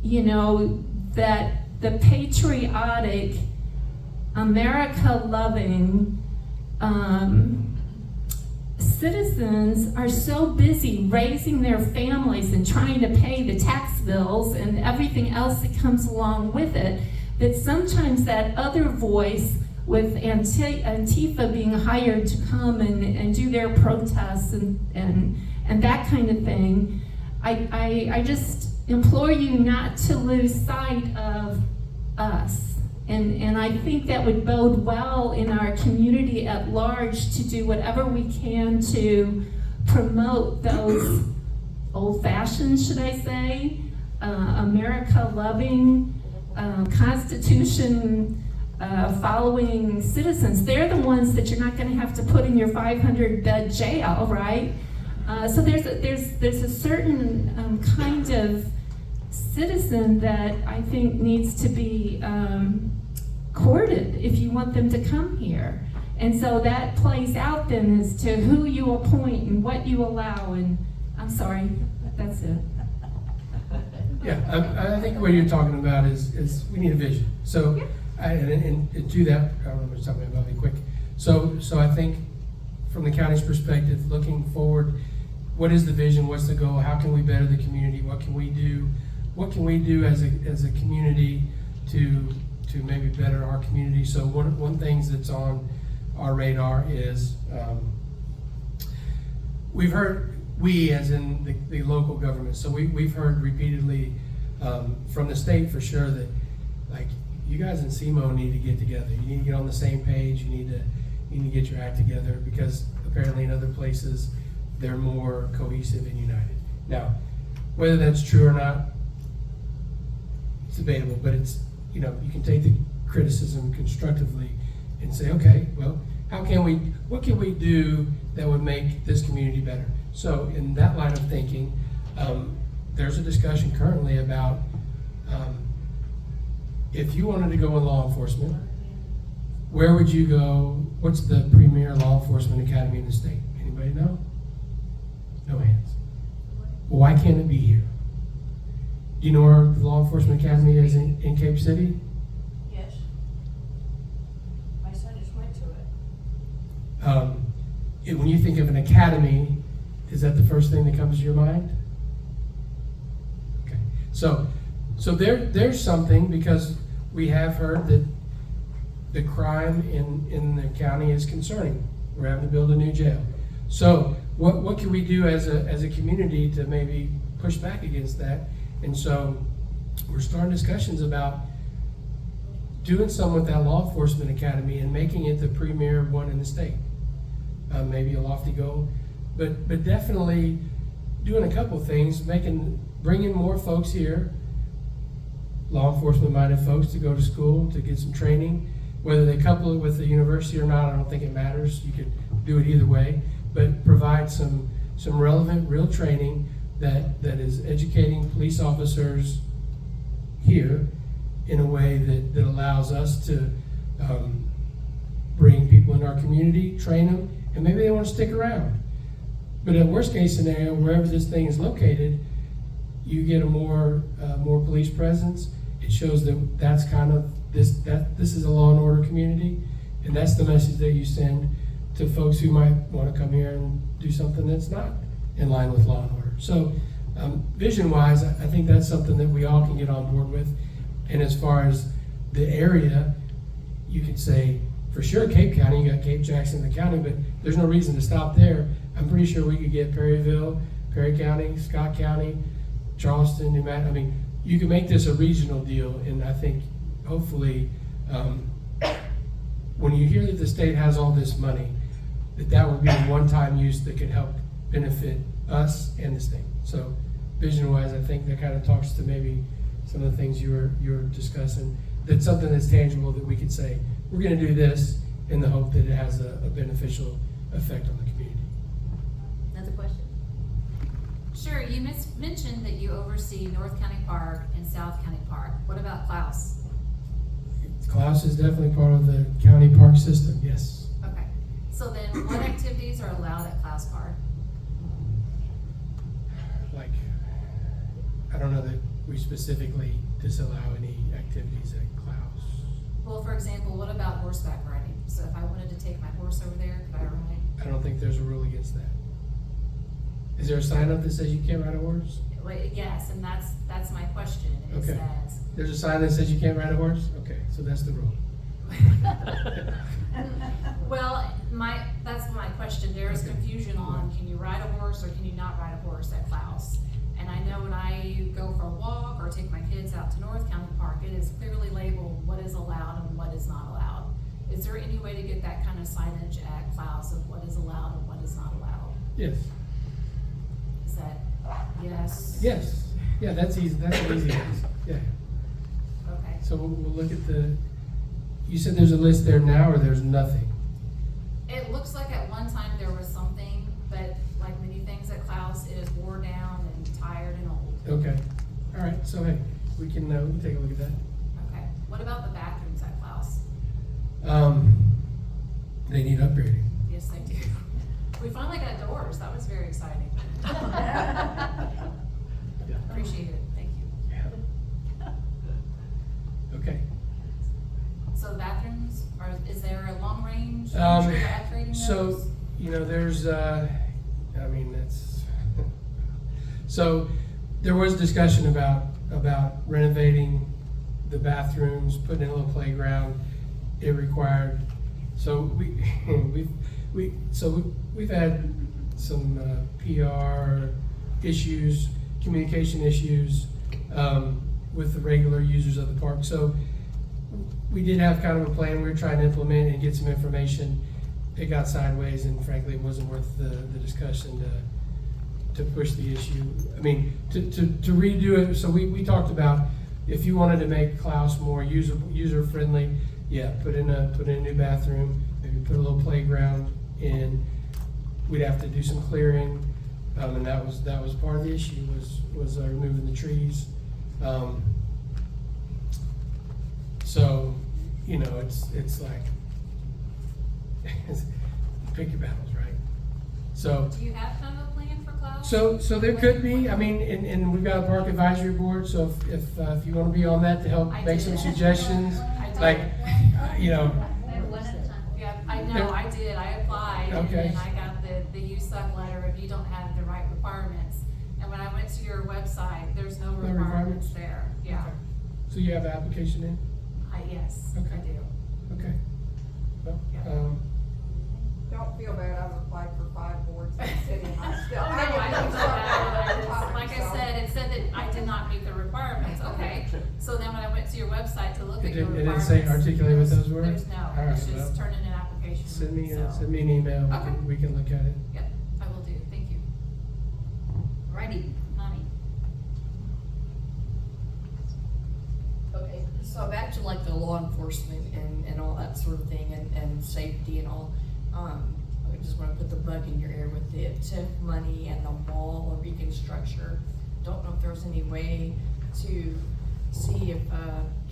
you know, that the patriotic, America-loving citizens are so busy raising their families and trying to pay the tax bills and everything else that comes along with it, that sometimes that other voice with Antifa being hired to come and do their protests and that kind of thing, I just implore you not to lose sight of us. And I think that would bode well in our community at large to do whatever we can to promote those old-fashioned, should I say, America-loving, Constitution following citizens. They're the ones that you're not gonna have to put in your 500-bed jail, right? So there's a certain kind of citizen that I think needs to be courted if you want them to come here. And so that plays out then as to who you appoint and what you allow, and I'm sorry, that's it. Yeah, I think what you're talking about is we need a vision. So, and to that, I don't know what you're talking about, I'll be quick. So I think from the county's perspective, looking forward, what is the vision, what's the goal, how can we better the community, what can we do? What can we do as a community to maybe better our community? So one things that's on our radar is we've heard, we as in the local government, so we've heard repeatedly from the state for sure that like you guys in SEMO need to get together. You need to get on the same page. You need to get your act together because apparently in other places they're more cohesive and united. Now, whether that's true or not, it's debatable, but it's, you know, you can take the criticism constructively and say, okay, well, what can we do that would make this community better? So in that line of thinking, there's a discussion currently about if you wanted to go in law enforcement, where would you go? What's the premier law enforcement academy in the state? Anybody know? No hands. Well, why can't it be here? Do you know where the law enforcement academy is in Cape City? Yes. My son just went to it. When you think of an academy, is that the first thing that comes to your mind? Okay, so there's something, because we have heard that the crime in the county is concerning. We're having to build a new jail. So what can we do as a community to maybe push back against that? And so we're starting discussions about doing some with that law enforcement academy and making it the premier one in the state. Maybe a lofty goal, but definitely doing a couple things, bringing more folks here, law enforcement minded folks to go to school, to get some training. Whether they couple it with the university or not, I don't think it matters. You could do it either way, but provide some relevant, real training that is educating police officers here in a way that allows us to bring people in our community, train them, and maybe they want to stick around. But in worst case scenario, wherever this thing is located, you get a more police presence. It shows that that's kind of this is a law and order community, and that's the message that you send to folks who might want to come here and do something that's not in line with law and order. So vision-wise, I think that's something that we all can get on board with. And as far as the area, you could say, for sure, Cape County, you got Cape Jackson, the county, but there's no reason to stop there. I'm pretty sure we could get Perryville, Perry County, Scott County, Charleston, New Madrid. I mean, you can make this a regional deal, and I think hopefully when you hear that the state has all this money, that would be a one-time use that could help benefit us and the state. So vision-wise, I think that kind of talks to maybe some of the things you were discussing. That's something that's tangible that we could say, we're going to do this in the hope that it has a beneficial effect on the community. Another question? Sure, you mentioned that you oversee North County Park and South County Park. What about Klaus? Klaus is definitely part of the county park system, yes. Okay, so then what activities are allowed at Klaus Park? Like, I don't know that we specifically disallow any activities at Klaus. Well, for example, what about horseback riding? So if I wanted to take my horse over there, could I ride? I don't think there's a rule against that. Is there a sign up that says you can't ride a horse? Wait, yes, and that's my question. It Okay. says, There's a sign that says you can't ride a horse? Okay, so that's the rule. well, that's my question. There is Okay. confusion on, can you ride a horse or can you not ride a horse at Klaus? And I know when I go for a walk or take my kids out to North County Park, it is clearly labeled what is allowed and what is not allowed. Is there any way to get that kind of signage at Klaus of what is allowed and what is not allowed? Yes. Is that yes? Yes. Yeah, that's easy. That's an easy one. Yeah. Okay. So we'll look at you said there's a list there now, or there's nothing? It looks like at one time there was something, but like many things at Klaus, it is wore down and tired and old. Okay, all right, so hey, we can take a look at that. Okay, what about the bathrooms at Klaus? They need upgrading. Yes, they do. We finally got doors, that was very exciting. Appreciate it, thank you. Yeah. Okay. So bathrooms, is there a long range? Um, Sure you're upgrading So, those? there's, so there was discussion about renovating the bathrooms, putting in a little playground. It required, so we've had some PR issues, communication issues, with the regular users of the park. So we did have kind of a plan we were trying to implement and get some information. It got sideways, and frankly, it wasn't worth the discussion to push the issue. I mean, to redo it. So we talked about if you wanted to make Klaus more user friendly, yeah, put in a new bathroom, maybe put a little playground in. We'd have to do some clearing, and that was part of the issue was removing the trees. So, it's like, pick your battles, right? So, Do you have kind of a plan for Klaus? so there could be, and we've got a park advisory board, so if you wanna be on that to help I make did. some suggestions, I did. like, Yeah, I know, I did, I applied, Okay. and I got the you suck letter if you don't have the right requirements. And when I went to your website, there's no requirements? requirements there, yeah. Okay. So you have an application in? Yes, Okay. I do. Okay. Well, Yeah. Don't feel bad, I've applied for 5 boards in the city and I still. Oh, no, I don't feel bad. Topic, Like I so. said, it said that I did not meet the requirements, okay? So then when I went to your website to look It at your didn't requirements. say articulate what those were? There's no, All right, it's well, just turn in an application. Send me so. an email, Okay. we can look at it. Yep, I will do, thank you. Righty, Connie. Okay, so back to like the law enforcement and all that sort of thing and safety and all. I just wanna put the bug in your ear with the TIF money and the mall reconstruction. Don't know if there's any way to see if,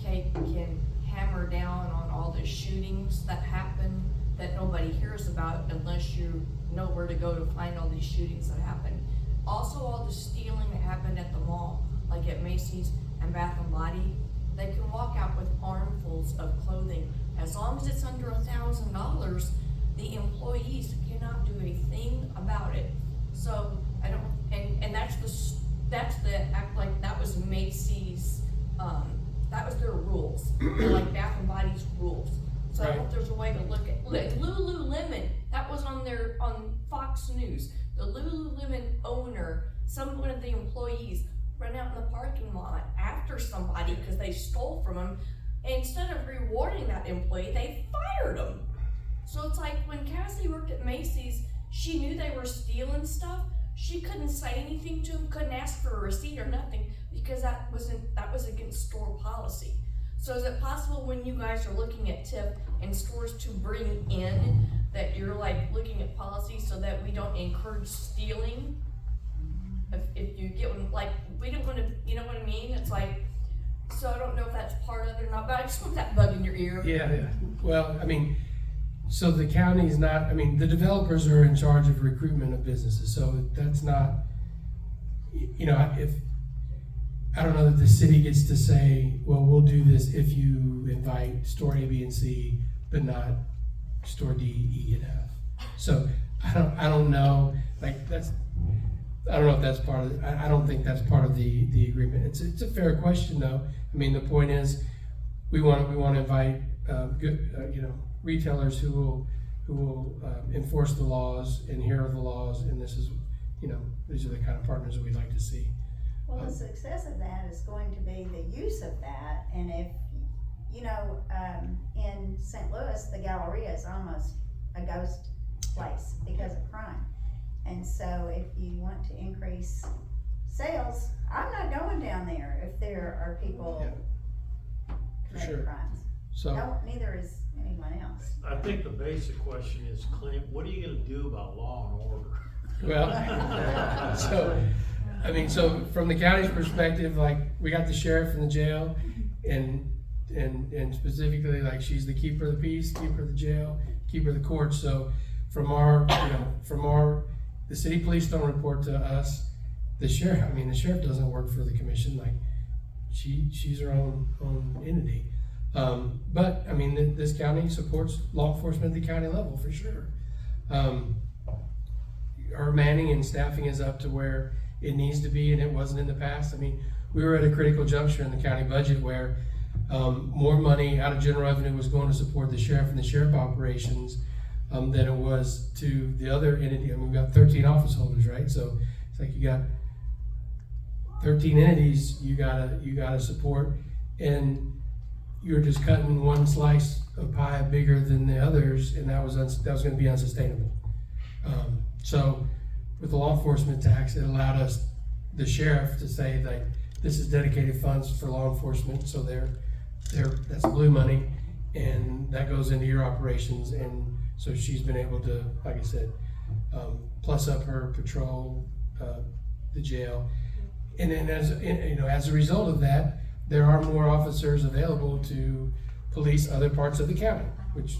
Kate can hammer down on all the shootings that happen that nobody hears about unless you know where to go to find all these shootings that happen. Also, all the stealing that happened at the mall, like at Macy's and Bath and Body, they can walk out with armfuls of clothing. As long as it's under $1,000, the employees cannot do a thing about it. So I don't, and that's the act like that was Macy's, that was their rules, like Bath and Body's rules. So I hope there's a way to look at Lululemon. That was on Fox News. The Lululemon owner, one of the employees, ran out in the parking lot after somebody because they stole from him. And instead of rewarding that employee, they fired him. So it's like when Cassie worked at Macy's, she knew they were stealing stuff. She couldn't say anything to them, couldn't ask for a receipt or nothing because that was against store policy. So is it possible when you guys are looking at TIF and stores to bring in that you're like looking at policy so that we don't encourage stealing? If you get one, like, we don't want to, you know what I mean? It's like, so I don't know if that's part of it or not, but I just want that bug in your ear. Yeah. Well, so the county's not, the developers are in charge of recruitment of businesses, so that's not, I don't know that the city gets to say, well, we'll do this if you invite store A, B, and C, but not store D, E, and F. So I don't know, I don't know if that's part of I don't think that's part of the agreement. It's a fair question though. The point is, we want to invite good retailers who will enforce the laws and hear the laws, and these are the kind of partners that we'd like to see. Well, the success of that is going to be the use of that, and if, in St. Louis, the Galleria is almost a ghost place because of crime. And so if you want to increase sales, I'm not going down there if there are people For committing sure. crimes. So, No, neither is anyone else. I think the basic question is, Clint, what are you gonna do about law and order? well, so from the county's perspective, like, we got the sheriff in the jail, and specifically, like, she's the keeper of the peace, keeper of the jail, keeper of the courts. So from the city police don't report to us. The sheriff doesn't work for the commission. Like, she's her own entity. But I mean, this county supports law enforcement at the county level for sure. Our manning and staffing is up to where it needs to be, and it wasn't in the past. I mean, we were at a critical juncture in the county budget where more money out of general revenue was going to support the sheriff and the sheriff operations than it was to the other entity. I mean, we've got 13 office holders, right? So it's like you got 13 entities you gotta support, and you're just cutting one slice of pie bigger than the others, and that was going to be unsustainable. So with the law enforcement tax, it allowed us, the sheriff, to say that this is dedicated funds for law enforcement, so that's blue money, and that goes into your operations. And so she's been able to, like I said, plus up her patrol, the jail, and then as a result of that, there are more officers available to police other parts of the county, which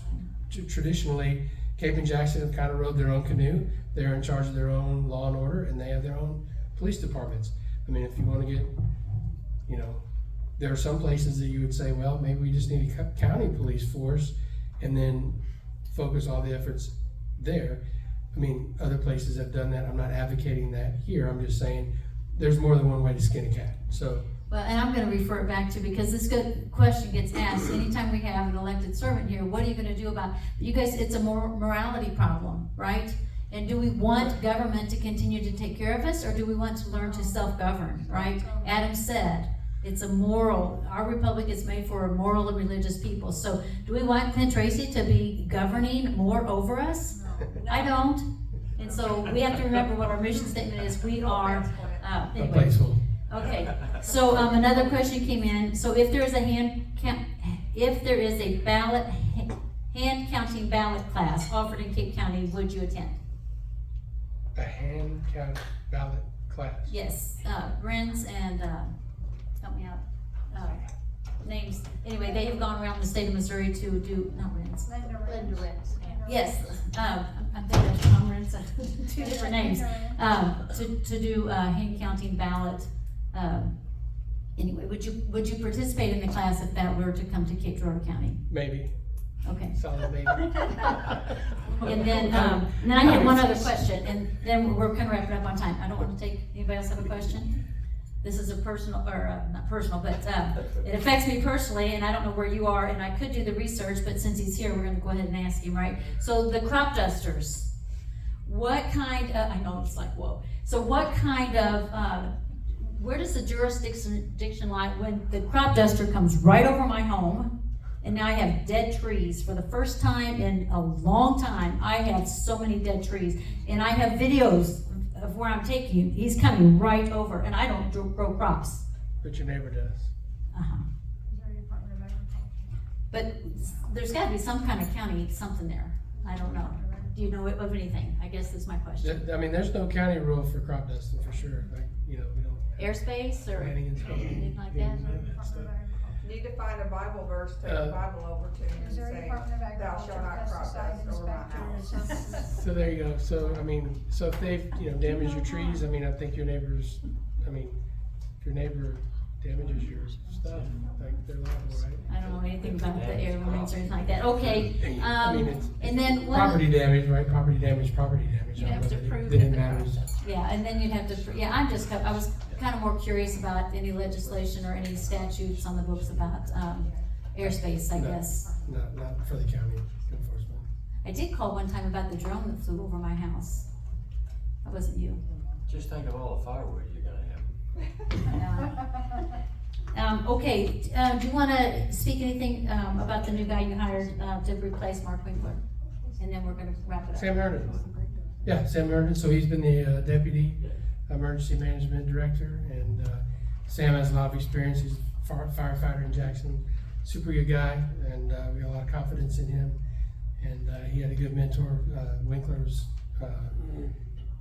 traditionally Cape and Jackson have kind of rowed their own canoe. They're in charge of their own law and order, and they have their own police departments. I mean, if you want to get, there are some places that you would say, well, maybe we just need a county police force and then focus all the efforts there. I mean, other places have done that. I'm not advocating that here. I'm just saying there's more than one way to skin a cat. So. Well, and I'm gonna refer it back to, because this good question gets asked anytime we have an elected servant here, what are you gonna do about, you guys, it's a morality problem, right? And do we want government to continue to take care of us, or do we want to learn to self-govern, right? Adam said, it's a moral, our republic is made for a moral and religious people. So do we want Clint Tracy to be governing more over us? I don't. And so we have to remember what our mission statement is. We are, anyway. Okay, so another question came in. So if there is a hand counting ballot class offered in Cape County, would you attend? A hand count ballot class? Yes, Renz and, help me out, names. Anyway, they have gone around the state of Missouri to do, not Renz. Linda Ritz. Yes, I'm thinking of Tom Renz, two different names, to do hand counting ballot. Anyway, would you participate in the class if that were to come to Cape Girardeau County? Maybe. Okay. Solid maybe. And then I had one other question, and then we're kind of wrapping up on time. I don't want to take, anybody else have a question? This is a personal, or not personal, but it affects me personally, and I don't know where you are, and I could do the research, but since he's here, we're going to go ahead and ask him, right? So the crop dusters, what kind of, I know it's like, whoa. So what kind of, where does the jurisdiction lie when the crop duster comes right over my home, and now I have dead trees? For the first time in a long time, I have so many dead trees, and I have videos of where I'm taking you. He's coming right over, and I don't grow crops. But your neighbor does. But there's got to be some kind of county something there. I don't know. Do you know of anything? I guess that's my question. I mean, there's no county rule for crop dusting for sure. Like, we don't. Airspace or anything like that? Need to find a Bible verse, take the Bible over to him and say, thou shalt not crop dust over my house. So there you go. So, I mean, so if they've, damaged your trees, I mean, I think your neighbors, if your neighbor damages your stuff, like, they're liable, right? I don't know anything about the air lines or anything like that. Okay, it's and then what? Property damage, right? Property damage. You have to prove that that it the matters. Yeah, and then you'd have to, I was kind of more curious about any legislation or any statutes on the books about airspace, I guess. Not for the county enforcement. I did call one time about the drone that flew over my house. That wasn't you. Just think of all the firewood you're gonna have. Okay, do you want to speak anything about the new guy you hired to replace Mark Winkler? And then we're going to wrap it up. Sam Herndon. Yeah, Sam Herndon. So he's been the deputy emergency management director, and Sam has a lot of experience. He's a firefighter in Jackson, super good guy, and we got a lot of confidence in him. And he had a good mentor. Winkler was a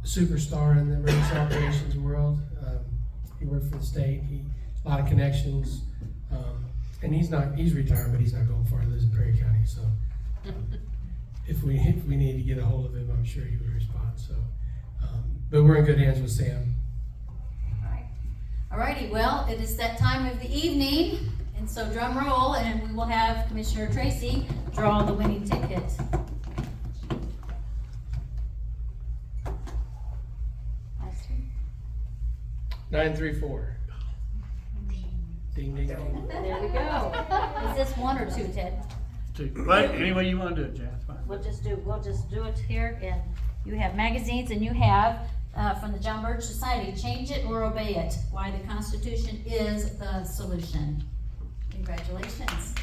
superstar in the emergency operations world. He worked for the state. He a lot of connections. And he's retired, but he's not going far. He lives in Perry County, so if we need to get a hold of him, I'm sure he would respond. So, but we're in good hands with Sam. Alrighty, well, it is that time of the evening, and so drum roll, and we will have Commissioner Tracy draw the winning ticket. Last two. 934. Ding, ding, ding. There we go. Is this one or two, Ted? Right, any way you wanna do it, Jan, it's fine. We'll just do it here, and you have magazines, and you have, from the John Birch Society, Change It or Obey It, Why the Constitution is the Solution. Congratulations.